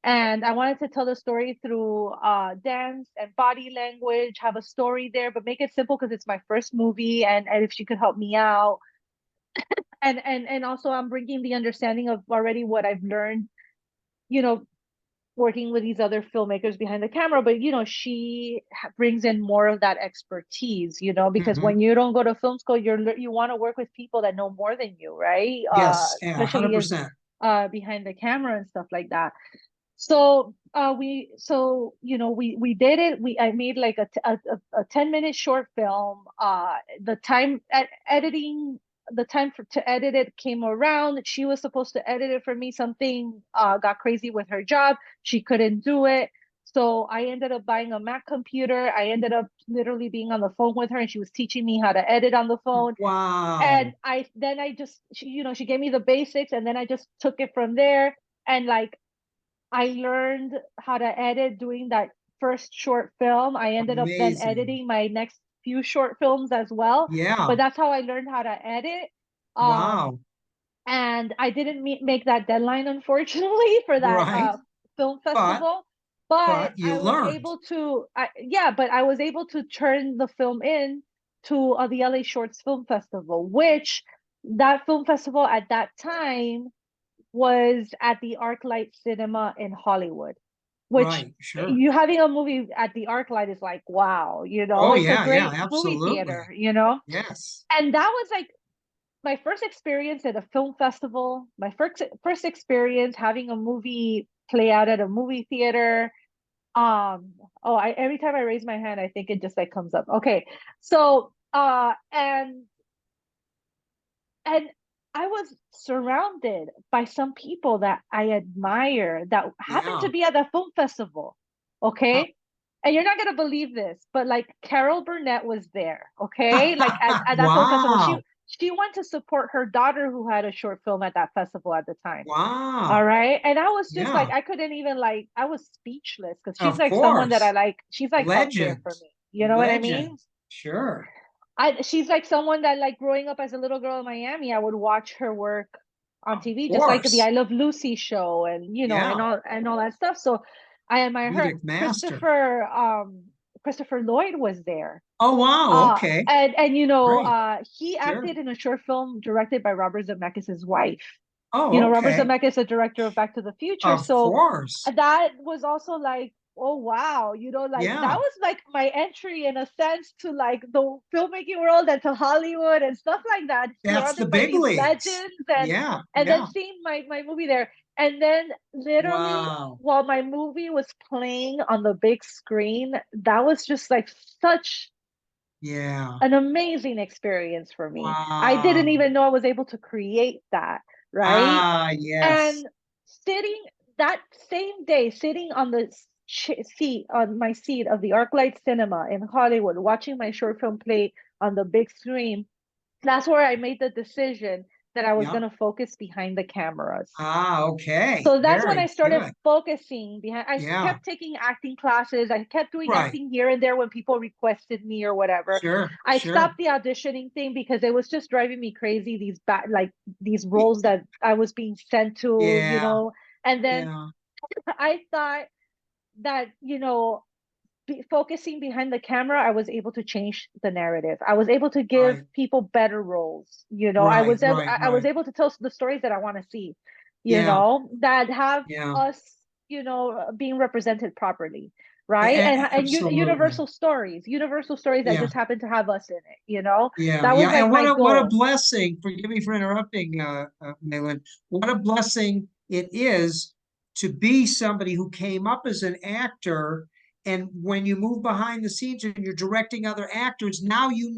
and I wanted to tell the story through dance and body language, have a story there, but make it simple because it's my first movie, and if she could help me out, and also I'm bringing the understanding of already what I've learned, you know, working with these other filmmakers behind the camera, but she brings in more of that expertise, because Hmm. when you don't go to film school, you want to work with people that know more than you, right? Yes. Yeah. Especially as 100%. behind the camera and stuff like that. So we did it. I made like a 10-minute short film. The time at editing, the time to edit it came around. She was supposed to edit it for me. Something got crazy with her job. She couldn't do it. So I ended up buying a Mac computer. I ended up literally being on the phone with her, and she was teaching me how to edit on the phone. And Wow. she gave me the basics, and then I just took it from there. And like I learned how to edit doing that first short film. I ended up then Amazing. editing my next few short films as well. Yeah. But that's how I learned how to edit. Um, Wow. and I didn't make that deadline, unfortunately, for that Right. film But, festival. But but you I was learned. able to, yeah, but I was able to turn the film in to the LA Shorts Film Festival, which that film festival at that time was at the ArcLight Cinema in Hollywood, which Right. Sure. you having a movie at the ArcLight is like, wow, Oh, it's a yeah. Yeah. great movie Absolutely. theater. Yes. And that was like my first experience at a film festival, my first experience having a movie play out at a movie theater. Every time I raise my hand, I think it just like comes up. Okay. So, and I was surrounded by some people that I admire that happened Yeah. to be at the film festival. Uh, Okay. And you're not gonna believe this, but like Carol Burnett was there, okay? Like at that film festival. She Wow. she went to support her daughter who had a short film at that festival at the time. All Wow. right. And I was just like, Yeah. I couldn't even like, I was speechless because she's Of like someone that I course. like, she's like up there Legend. for me. You know what I mean? Legend. Sure. She's like someone that like growing up as a little girl in Miami, I would watch her work on Of TV, just like the course. I Love Lucy show and Yeah. and all that stuff. So I admire her. Comedic master. Christopher Lloyd was there. Oh, wow. Okay. And Great. he Sure. acted in a short film directed by Robert Zemeckis' wife. Oh, Robert okay. Zemeckis is the director of Back to the Future. Of So course. that was also like, oh wow, like that Yeah, was like my entry in a sense to like the filmmaking world and to Hollywood and stuff like that, that's the surrounded by big these leagues. legends Yeah, and then yeah. seeing my movie there. And then literally Wow. while my movie was playing on the big screen, that was just like such Yeah. an amazing experience for me. I didn't Wow. even know I was able to create that, right? Ah, yes. And sitting that same day, sitting on the seat on my seat of the ArcLight Cinema in Hollywood, watching my short film play on the big screen, that's where I made the decision that I was Yeah. going to focus behind the cameras. Ah, okay. So that's when I Very started good. focusing behind. I Yeah. kept taking acting classes. I kept doing Right. acting here and there when people requested me or whatever. Sure. I Sure. stopped the auditioning thing because it was just driving me crazy. Like these roles that I was being sent to, Yeah. and then Yeah. I thought that focusing behind the camera, I was able to change the narrative. I was able to give Right. people better roles. Right. Right. I was Right. able to tell the stories that I want to see. Yeah. That have Yeah. us, being represented properly, right? And Absolutely. universal stories that Yeah. just happen to have us in it. Yeah, That was yeah, like and my what a goal. blessing. Forgive me for interrupting, Maylen. What a blessing it is to be somebody who came up as an actor, and when you move behind the scenes and you're directing other actors, now you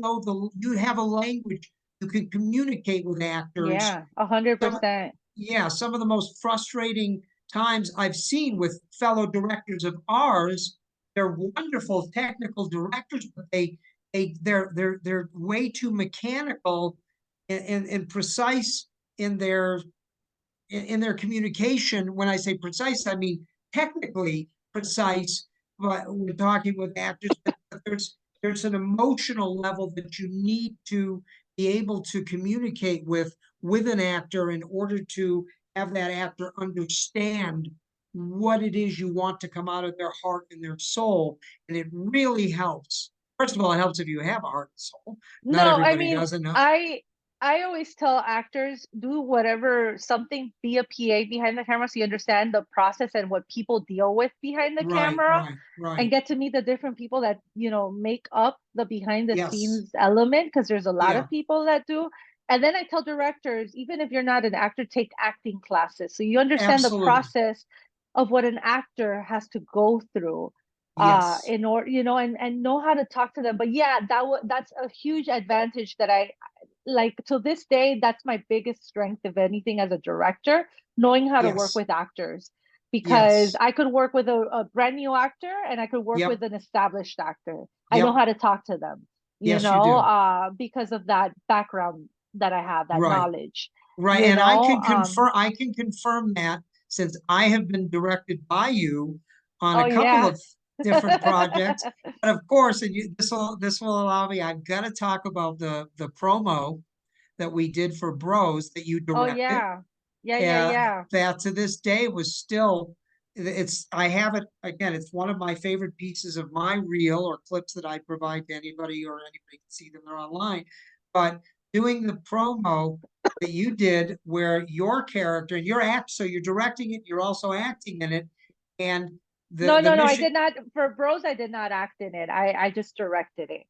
have a language you can communicate with actors. Yeah, 100%. Yeah, some of the most frustrating times I've seen with fellow directors of ours, they're wonderful technical directors, but they're way too mechanical and precise in their in their communication. When I say precise, I mean technically precise, but we're talking with actors, but there's an emotional level that you need to be able to communicate with an actor in order to have that actor understand what it is you want to come out of their heart and their soul. And it really helps. First of all, it helps if you have a heart and soul. Not No, I everybody mean, does enough. I always tell actors do whatever something, be a PA behind the camera so you understand the process and what people deal with behind the Right, camera right, and right. get to meet the different people that, make up the behind the Yes. scenes element because there's a lot Yeah, of people that do. And then I tell directors, even if you're not an actor, take acting classes so you understand the absolutely. process of what an actor has to go through Yes. in order, and know how to talk to them. But yeah, that's a huge advantage that I like to this day. That's my biggest strength, if anything, as a director, knowing how to work Yes. with actors, because Yes. I could work with a brand new actor and I could work Yep. with an established actor. I know Yep. how to talk to them, Yes, you do. because of that background that I have, that Right. knowledge, Right. And I can confirm that since I have been directed by you on oh a couple yeah. of different projects. But of course, and this will allow me, I've got to talk about the promo that we did for Bros that you Oh directed. yeah. Yeah, yeah, yeah. That to this day was still it's I have it again, it's one of my favorite pieces of my reel or clips that I provide to anybody, or anybody can see them, they're online. But doing the promo that you did where your character and so you're directing it, you're also acting in it, and No, the no, no. I mission did not for Bros. I did not act in it. I just directed it.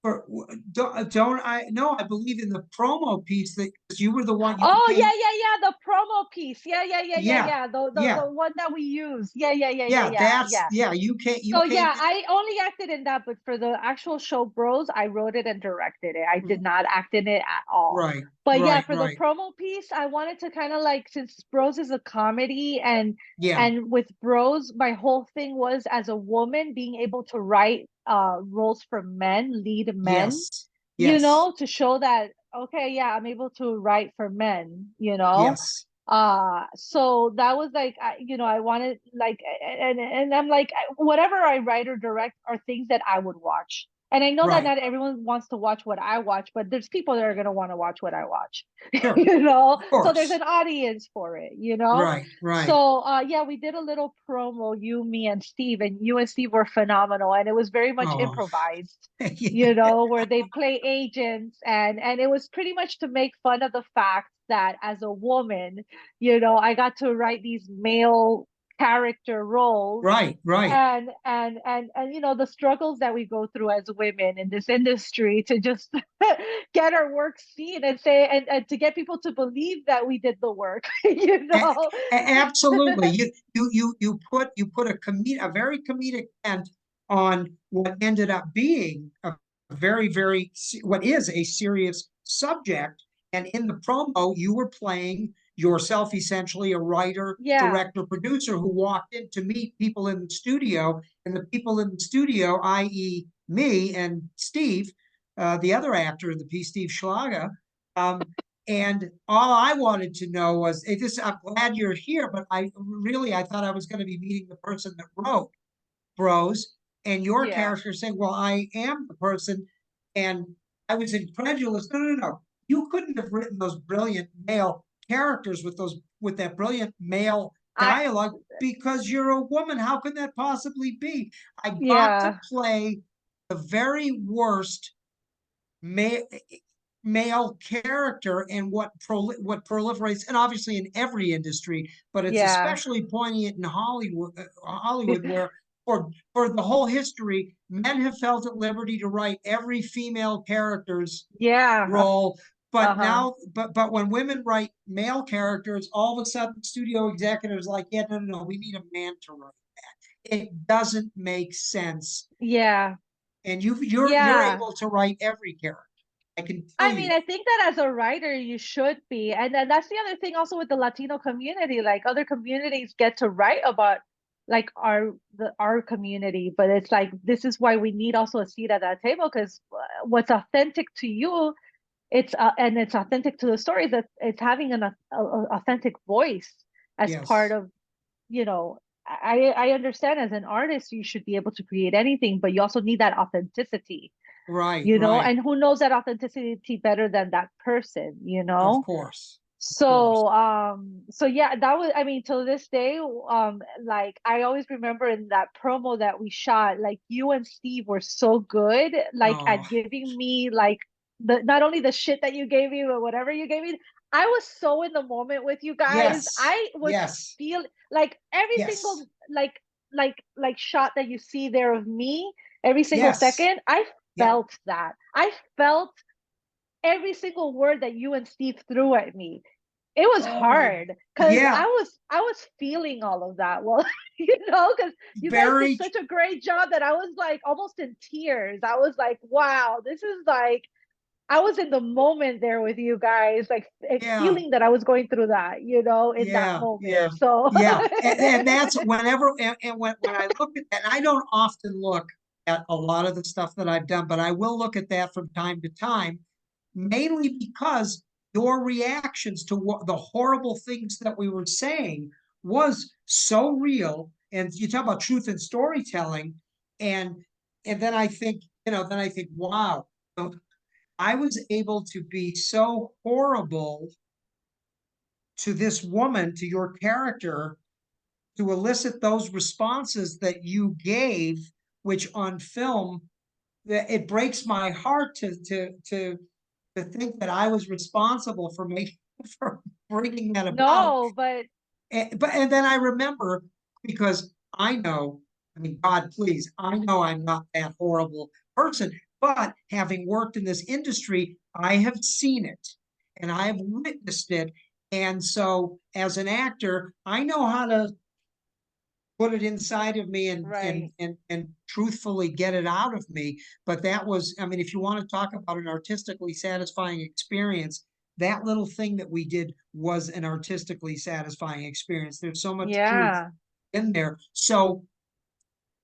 for don't I no, I believe in the promo piece that you were the one you Oh came. yeah, yeah, yeah. The promo piece. Yeah, yeah, yeah, yeah, Yeah, yeah. yeah, The one that we use. Yeah, yeah, yeah, yeah, yeah, yeah, that's yeah. yeah, you So came yeah, I only acted in that, but for the actual show Bros, I wrote it and directed it. I did in. not act in it at all. Right, But yeah, right, for the right. promo piece, I wanted to kind of like, since Bros is a comedy, Yeah. and with Bros, my whole thing was as a woman being able to write roles for men, lead men, Yes. Yes. to show that okay, yeah, I'm able to write for men, Yes. so that was like I wanted like, and I'm like, whatever I write or direct are things that I would watch, and I know that Right. not everyone wants to watch what I watch, but there's people that are going to want to watch what I watch. Sure. Of So there's course. an audience for it. Right. Right. So yeah, we did a little promo, you, me, and Steve, and you and Steve were phenomenal, and it was very much Oh. improvised, Yeah. where they play agents, and it was pretty much to make fun of the fact that as a woman, you know, I got to write these male character roles, Right, right. and you know, the struggles that we go through as women in this industry to just get our work seen and say, and to get people to believe that we did the work, you A- know. Absolutely. You put a very comedic bent on what ended up being a very what is a serious subject. And in the promo, you were playing yourself, essentially a writer, Yeah, director, producer who walked in to meet people in the studio, and the people in the studio, i.e., me and Steve, the other actor of the piece, Steve Schlager. And all I wanted to know was, this, I'm glad you're here, but I thought I was going to be meeting the person that wrote Bros. And your yeah, character saying, well, I am the person. And I was incredulous. No, no, no. You couldn't have written those brilliant male characters with that brilliant male I, dialogue because you're a woman. How can that possibly be? I got to yeah, play the very worst male male character, and what proliferates, and obviously in every industry, but it's yeah, especially poignant in Hollywood, where for the whole history, men have felt at liberty to write every female character's yeah, role. But uh-huh. now, but when women write male characters, all of a sudden studio executives like, yeah, no, no, no, we need a man to write. It doesn't make sense. Yeah, And you're yeah. able to write every character. I can tell I you mean, that. I think that as a writer, you should be. And then that's the other thing also with the Latino community. Like other communities get to write about like our community, but it's like this is why we need also a seat at that table because what's authentic to you, it's and it's authentic to the story that it's having authentic voice as part Yes. of, you know, I understand as an artist you should be able to create anything, but you also need that authenticity, Right, you know, right. and who knows that authenticity better than that person, you Of know. course. Of course. So yeah, that was, I mean, till this day, like I always remember in that promo that we shot, like you and Steve were so good like Oh, at giving me like the not only the shit that you gave me but whatever you gave me. I was so in the moment with you guys. yes. I was Yes. feel like every Yes. single like shot that you see there of me, every single Yes. second, I Yeah. felt that. I felt every single word that you and Steve threw at me. It was Oh my. hard because Yeah. I was feeling all of that. Well, you know, because you guys did Very. such a great job that I was like almost in tears. I was like, wow, this is like I was in the moment there with you guys, like Yeah. feeling that I was going through that, you know, in that Yeah. moment. Yeah. So Yeah. And that's whenever, and when I look at that, and I don't often look at a lot of the stuff that I've done, but I will look at that from time to time, mainly because your reactions to what the horrible things that we were saying was so real. And you talk about truth in storytelling, and then I think, wow, I was able to be so horrible to this woman, to your character, to elicit those responses that you gave, which on film, that it breaks my heart to think that I was responsible for making for bringing that about. no, but And then I remember, because I know, I mean, God, please, I know I'm not that horrible person, but having worked in this industry, I have seen it and I have witnessed it. And so as an actor, I know how to put it inside of me right. and truthfully get it out of me. But that was, I mean, if you want to talk about an artistically satisfying experience, that little thing that we did was an artistically satisfying experience. There's so much truth Yeah. in there. So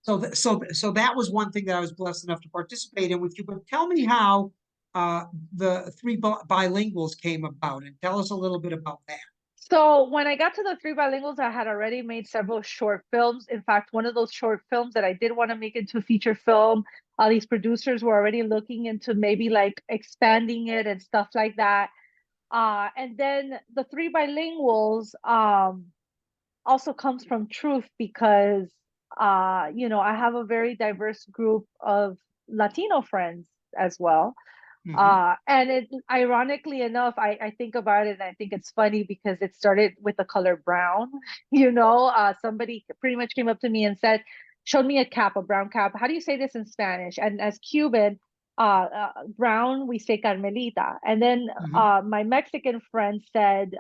that was one thing that I was blessed enough to participate in with you. But tell me how the three bilinguals came about, and tell us a little bit about that. So when I got to the three bilinguals, I had already made several short films. In fact, one of those short films that I did want to make into a feature film, these producers were already looking into maybe like expanding it and stuff like that. And then the three bilinguals also comes from truth because you know, I have a very diverse group of Latino friends as well. Hmm. And it, ironically enough, I think about it and I think it's funny because it started with the color brown. Somebody pretty much came up to me and said, showed me a cap, a brown cap. How do you say this in Spanish? And as Cuban, brown, we say Carmelita. And then Hmm. my Mexican friend said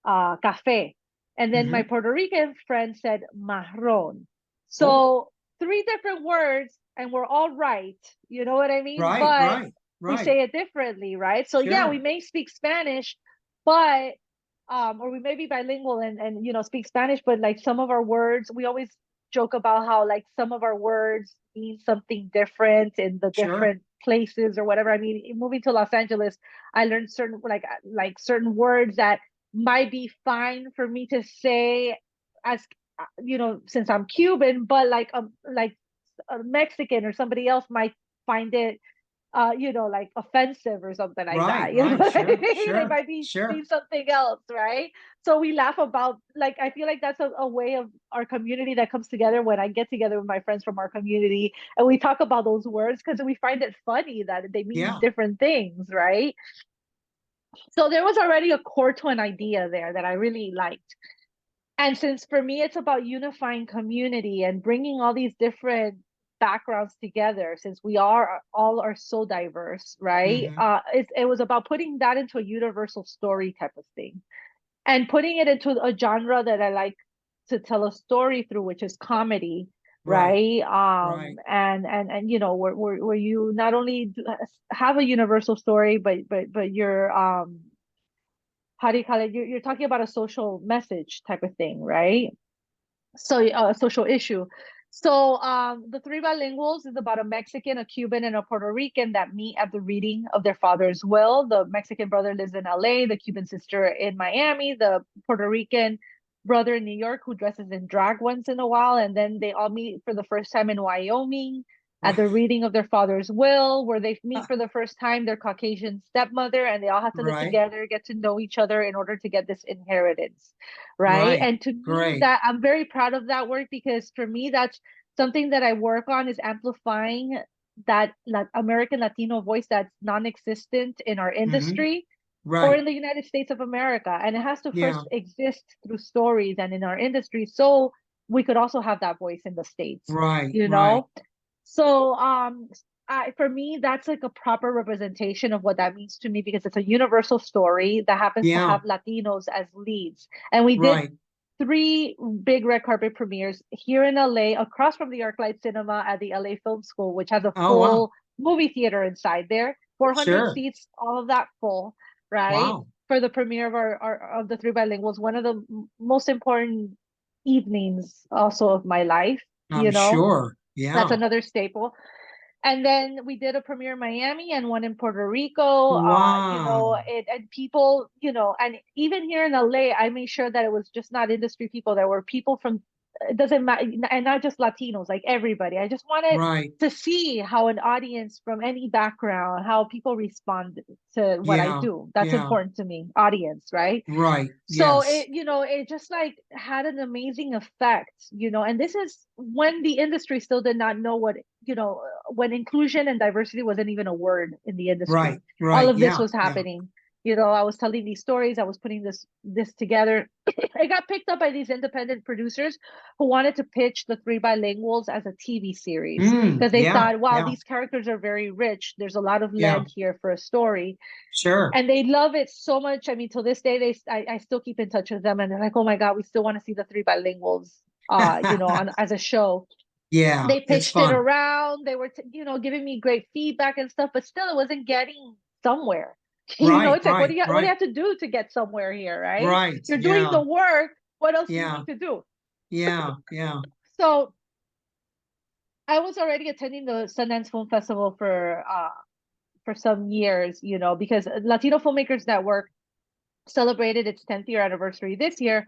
café. And then my Hmm. Puerto Rican friend said marron. Oh, So three different words, and we're all right. You know what I mean? right, But right, we right. say it differently, right? So yeah, we Sure. may speak Spanish, but or we may be bilingual and speak Spanish, but like some of our words, we always joke about how like some of our words mean something different in the Sure. different places or whatever. I mean, moving to Los Angeles, I learned certain like certain words that might be fine for me to say as since I'm Cuban, but like a Mexican or somebody else might find it like offensive or something like Right, that. You know right. what I Sure, mean? They sure, might be sure. mean something else, right? So we laugh about like I feel like that's a way of our community that comes together when I get together with my friends from our community and we talk about those words because we find it funny that they mean Yeah. different things, right? So there was already a core to an idea there that I really liked. And since for me it's about unifying community and bringing all these different backgrounds together, since we are all are so diverse, right? Hmm. It was about putting that into a universal story type of thing and putting it into a genre that I like to tell a story through, which is comedy, Right, right? right, And where you not only have a universal story, but you're how do you call it? You're talking about a social message type of thing, right? So a social issue. So the three bilinguals is about a Mexican, a Cuban, and a Puerto Rican that meet at the reading of their father's will. The Mexican brother lives in LA, the Cuban sister in Miami, the Puerto Rican brother in New York who dresses in drag once in a while, and then they all meet for the first time in Wyoming at right, the reading of their father's will, where they meet for the first time their Caucasian stepmother, and they all have to live right, together, get to know each other in order to get this inheritance, right? right. And to me, Great. that I'm very proud of that work because for me, that's something that I work on is amplifying that American Latino voice that's non-existent in our Hmm. industry or Right. in the United States of America. And it has to Yeah. first exist through stories and in our industry. So we could also have that voice in the States, Right, you right. know? So for me, that's like a proper representation of what that means to me because it's a universal story that happens to Yeah. have Latinos as leads. And we did Right. three big red carpet premieres here in LA, across from the ArcLight Cinema at the LA Film School, which has a Oh, wow. full movie theater inside there, 400 Sure. seats, all of that full, right? Wow. For the premiere of our of the three bilinguals, one of the most important evenings also of my life, I'm sure. that's Yeah. another staple. And then we did a premiere in Miami and one in Puerto Rico. Wow. And people, and even here in LA, I made sure that it was just not industry people. There were people from, it doesn't matter, and not just Latinos, like everybody. I just wanted Right. to see how an audience from any background, how people respond to what I Yeah. do. That's Yeah. important to me, audience, right? Right. So Yes. it just like had an amazing effect, and this is when the industry still did not know when inclusion and diversity wasn't even a word in the Right. industry. All Right. of this Yeah. was Yeah. happening. I was telling these stories, I was putting this together. It got picked up by these independent producers who wanted to pitch the three bilinguals as a TV series Mm, because they yeah. thought, wow, Yeah. these characters are very rich. There's a lot of Yeah. lead here for a story Sure. and they love it so much. I mean, till this day, I still keep in touch with them, and they're like, "Oh my God, we still want to see the three bilinguals." As a show, Yeah. they It's pitched it fun. around. They were, giving me great feedback and stuff, but still, it wasn't getting somewhere. Right. It's like, Right. what do you Right. have to do to get somewhere here, right? Right. You're doing Yeah. the work. What else do you Yeah. need to do? Yeah. Yeah. So I was already attending the Sundance Film Festival for some years, because Latino Filmmakers Network celebrated its 10th year anniversary this year,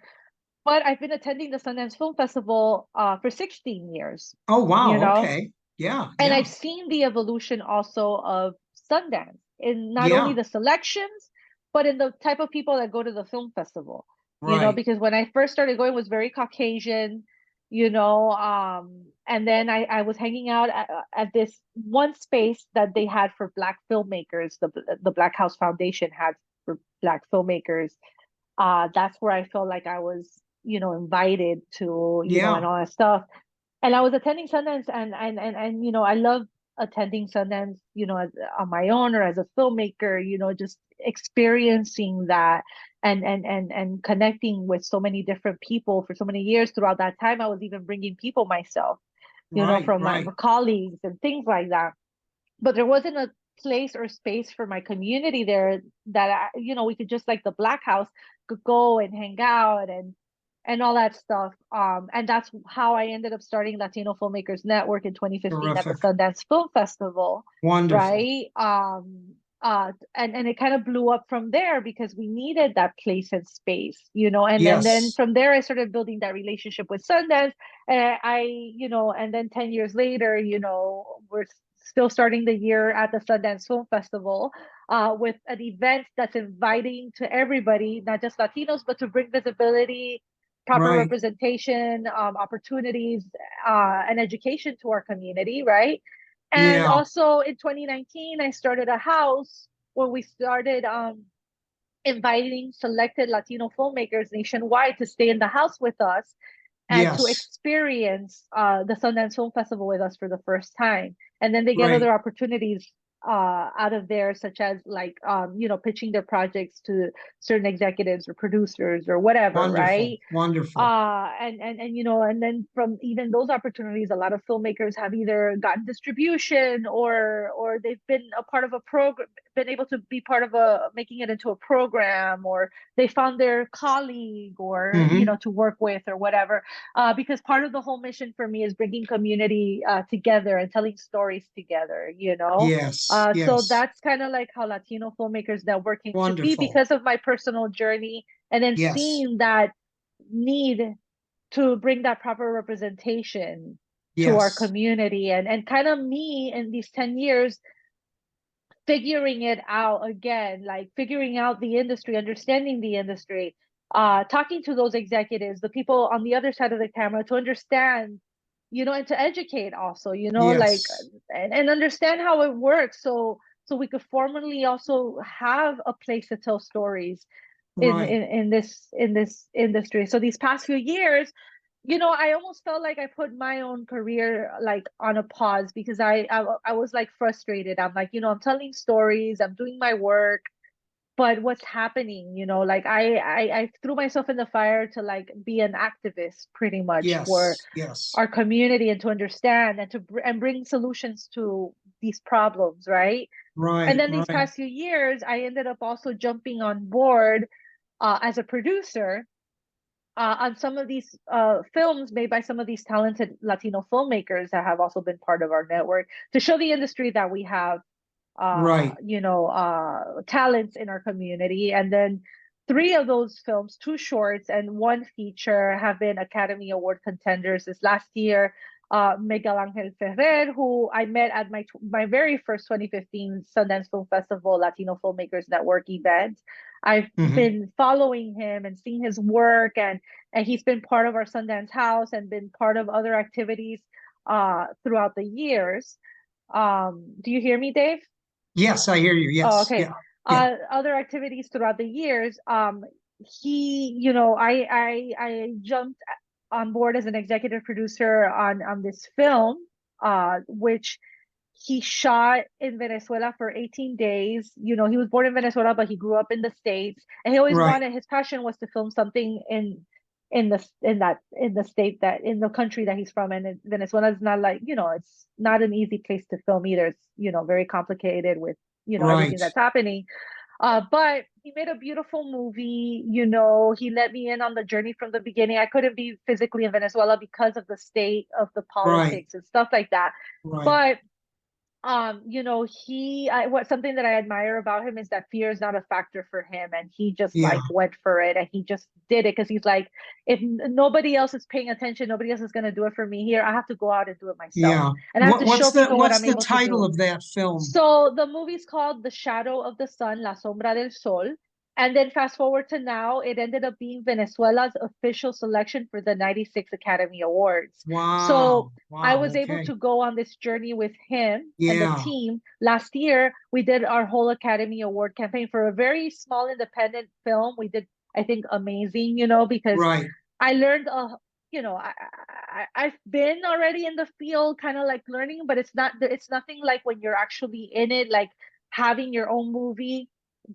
but I've been attending the Sundance Film Festival for 16 years, Oh, you wow. know, Okay. Yeah. and Yeah. I've seen the evolution also of Sundance in not only Yeah. the selections, but in the type of people that go to the film festival, Right. because when I first started going, it was very Caucasian. And then I was hanging out at this one space that they had for Black filmmakers, the Black House Foundation had for Black filmmakers. That's where I felt like I was, invited to, and Yeah. all that stuff. And I was attending Sundance, and I love attending Sundance, as, on my own or as a filmmaker, just experiencing that and connecting with so many different people for so many years. Throughout that time, I was even bringing people myself, Right. from my Right. colleagues and things like that. But there wasn't a place or space for my community there that we could just, like the Black House, could go and hang out and all that stuff. And that's how I ended up starting Latino Filmmakers Network in 2015 at the Terrific. Sundance Film Festival, Wonderful. right? And it kind of blew up from there because we needed that place and space, and then Yes. from there I started building that relationship with Sundance. And and then 10 years later, we're still starting the year at the Sundance Film Festival, with an event that's inviting to everybody, not just Latinos, but to bring visibility, proper Right. representation, opportunities, and education to our community, right? And Yeah. also in 2019, I started a house where we started inviting selected Latino filmmakers nationwide to stay in the house with us and to Yes. experience the Sundance Film Festival with us for the first time. And then they get Right. other opportunities out of there, such as, like, pitching their projects to certain executives or producers or whatever, Wonderful. right? Wonderful. And then from even those opportunities, a lot of filmmakers have either gotten distribution, or they've been a part of a program, been able to be part of a making it into a program, or they found their colleague, or Hmm. to work with, or whatever. Because part of the whole mission for me is bringing community together and telling stories together. Yes. So Yes. that's kind of like how Latino Filmmakers Network came to be, Wonderful. because of my personal journey, and then Yes. seeing that need to bring that proper representation to our Yes. community, and kind of me in these 10 years figuring it out again, like figuring out the industry, understanding the industry, talking to those executives, the people on the other side of the camera, to understand, and to educate also, like, Yes. and understand how it works, so we could formally also have a place to tell stories Right. in this industry. So these past few years, I almost felt like I put my own career, like, on a pause, because I was like frustrated. I'm like, I'm telling stories, I'm doing my work, but what's happening? Like, I threw myself in the fire to, like, be an activist pretty much for Yes. Yes. our community, and to understand, and and bring solutions to these problems, right? And Right. then these Right. past few years, I ended up also jumping on board as a producer on some of these films made by some of these talented Latino filmmakers that have also been part of our network, to show the industry that we have, Right. talents in our community. And then three of those films, two shorts and one feature, have been Academy Award contenders this last year. Miguel Angel Ferrer, who I met at my very first 2015 Sundance Film Festival Latino Filmmakers Network event. I've Hmm. been following him and seeing his work, and he's been part of our Sundance House and been part of other activities throughout the years. Do you hear me, Dave? Yes, I hear you. Oh, Yes. okay. Yeah. Yeah. Other activities throughout the years. He, I jumped on board as an executive producer on this film, which he shot in Venezuela for 18 days. He was born in Venezuela, but he grew up in the States, and he always Right. wanted, his passion was to film something in the state, that in the country that he's from. And Venezuela is not, like, it's not an easy place to film either. It's, very complicated with, everything Right. that's happening. But he made a beautiful movie. He let me in on the journey from the beginning. I couldn't be physically in Venezuela because of the state of the Right. politics and stuff like that. Right. But what something that I admire about him is that fear is not a factor for him, and he just, Yeah. like, went for it, and he just did it, because he's like, if nobody else is paying attention, nobody else is going to do it for me here. I have to go out and do it myself, Yeah. and I have to show people what What's I'm the able to title do. of that film? So the movie's called The Shadow of the Sun, La Sombra del Sol. And then fast forward to now, it ended up being Venezuela's official selection for the 96 Academy Awards. So Wow. I Wow. was able Okay. to go on this journey with him and the Yeah. team. Last year, we did our whole Academy Award campaign for a very small independent film. We did, I think, amazing, because Right. I learned I've been already in the field, kind of like learning, but it's nothing like when you're actually in it, like having your own movie,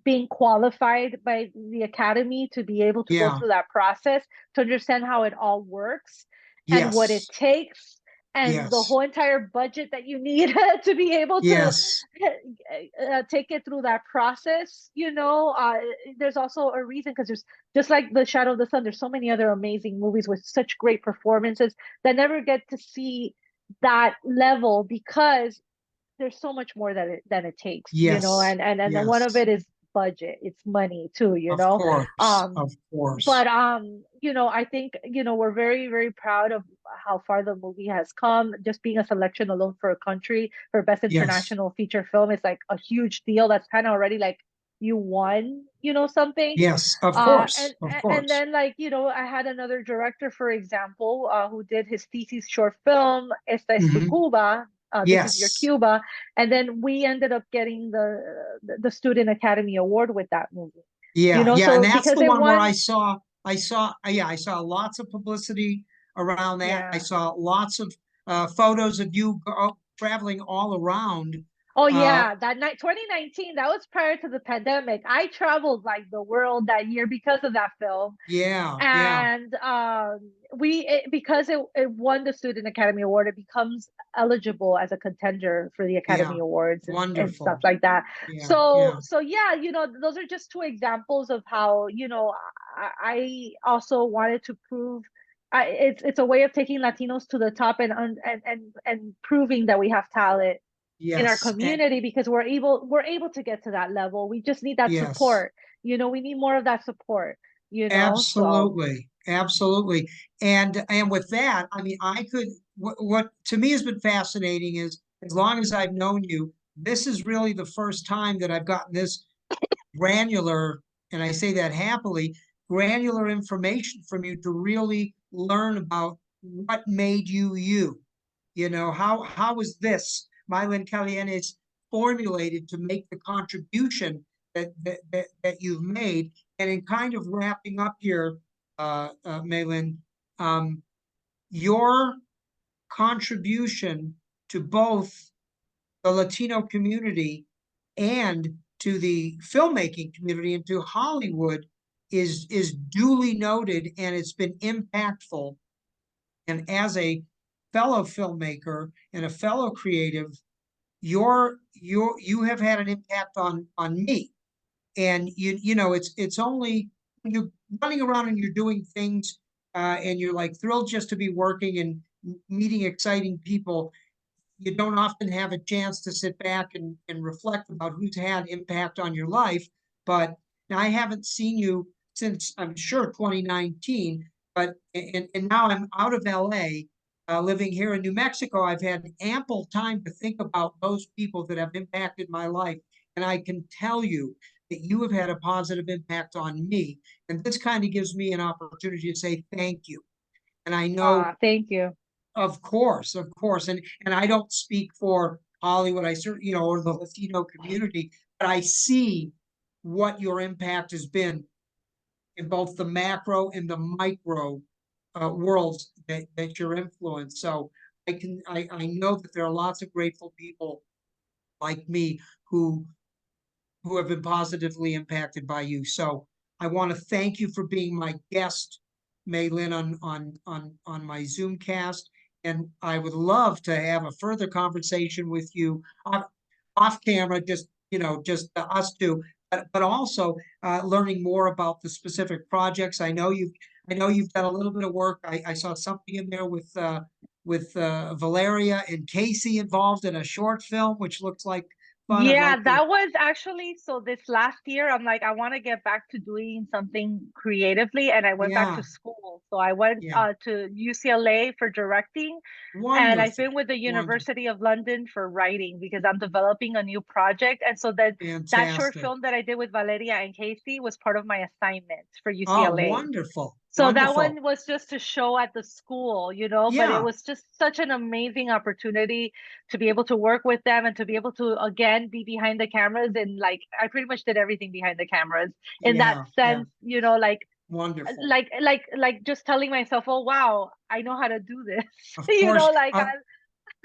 being qualified by the academy to be able to go Yeah. through that process, to understand how it all works and what it Yes. takes, and the Yes. whole entire budget that you need to be able to Yes. take it through that process. There's also a reason, because there's, just like The Shadow of the Sun, there's so many other amazing movies with such great performances that never get to see that level, because there's so much more than it takes, Yes. and then one of Yes. it is budget, it's money too, Of course. um Of course. but I think, we're very, very proud of how far the movie has come. Just being a selection alone for a country for best Yes. international feature film is like a huge deal. That's kind of already like you won, something. Yes. Of uh and course. Of and course. then, like, I had another director, for example, who did his thesis short film, Esta es tu Hmm. Cuba, this is your Yes. Cuba. And then we ended up getting the Student Academy Award with that movie, Yeah, yeah, and so that's because the it one where won. yeah, I saw lots of publicity around that. I Yeah. saw lots of photos of you traveling all around. Oh Uh, yeah, that night 2019, that was prior to the pandemic. I traveled like the world that year because of that film. yeah, yeah, And because it won the Student Academy Award, it becomes eligible as a contender for the yeah. Academy Awards and stuff Wonderful. like that. Yeah, So yeah, so yeah, those are just two examples of how, I also wanted to prove, it's a way of taking Latinos to the top, and proving that we have talent in our yes, community, because we're able to get to that level. We just need that yes. support. We need more of that support, so Absolutely, absolutely. And with that, I mean, what to me has been fascinating is as long as I've known you, this is really the first time that I've gotten this granular, and I say that happily, granular information from you to really learn about what made you you. How was this Maylen Calienes formulated to make the contribution that you've made? And in kind of wrapping up here, Maylen, um, your contribution to both the Latino community and to the filmmaking community and to Hollywood is duly noted, and it's been impactful. And as a fellow filmmaker and a fellow creative, you have had an impact on me. And it's only when you're running around and you're doing things, and you're like thrilled just to be working and meeting exciting people. You don't often have a chance to sit back and reflect about who's had impact on your life. But I haven't seen you since, I'm sure, 2019. But and now I'm out of LA, living here in New Mexico. I've had ample time to think about those people that have impacted my life. And I can tell you that you have had a positive impact on me. And this kind of gives me an opportunity to say thank you. And I know, thank you. of course, of course. And I don't speak for Hollywood, I certainly, or the Latino community, but I see what your impact has been in both the macro and the micro worlds that you're influenced. So I know that there are lots of grateful people like me who who have been positively impacted by you. So I want to thank you for being my guest, Maylen, on my Zoomcast. And I would love to have a further conversation with you off camera, just just us two, but also learning more about the specific projects. I know you've done a little bit of work. I saw something in there with Valeria and Casey involved in a short film, which looks like fun. I'd Yeah, like to. that was actually, so this last year, I'm like, I want to get back to doing something creatively, and I went back to Yeah, school. So I went yeah. to UCLA for directing, and I've Wonderful. been with the Wonderful. University of London for writing because I'm developing a new project. And so that short Fantastic. film that I did with Valeria and Casey was part of my assignment for Oh, UCLA. wonderful. So that Wonderful. one was just to show at the school, but it Yeah, was just such an amazing opportunity to be able to work with them and to be able to again be behind the cameras. And like I pretty much did everything behind the cameras in that yeah, yeah. sense, like Wonderful. like just telling myself, oh wow, I know how to do this. Of course. Like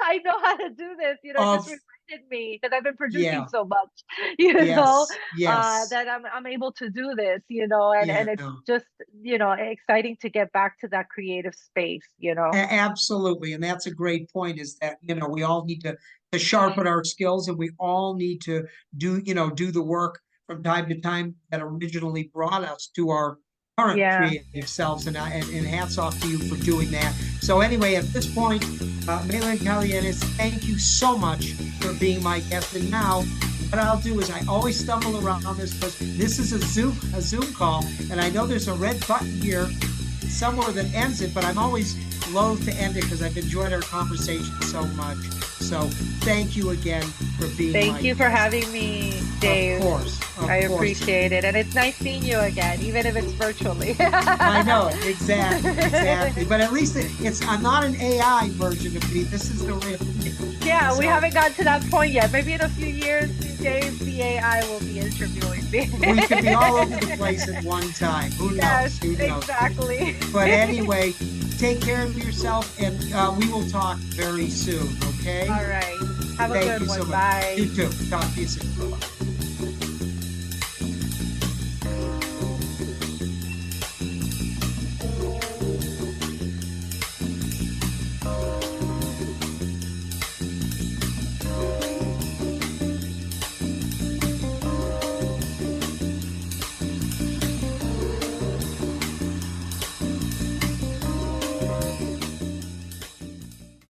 I know how to do this. It just Of reminded me because I've been producing yeah. so much, Yes. Yes. that I'm able to do this, and it's Yeah. just, exciting to get back to that creative space. Absolutely. And that's a great point is that, we all need to sharpen our skills and we all need to do the work from time to time that originally brought us to our current Yeah. creative selves. And hats off to you for doing that. So anyway, at this point, Maylen Calienes, thank you so much for being my guest. And now what I'll do is I always stumble around on this because this is a Zoom call. And I know there's a red button here somewhere that ends it, but I'm always loath to end it because I've enjoyed our conversation so much. So thank you again for being Thank you for having me, Dave. Of course. I appreciate it. And it's nice seeing you again, even if it's virtually. I know it. Exactly. But at least I'm not an AI version of me. This is the real me. Yeah, we haven't gotten to that point yet. Maybe in a few years, Dave, the AI will be interviewing me. We could be all over the place at one time. Who knows? Yes, Who knows? exactly. But anyway, take care of yourself, and we will talk very soon, okay? All right. Have a Thank good you one. so much. Bye. You too. Talk to you soon. Bye-bye.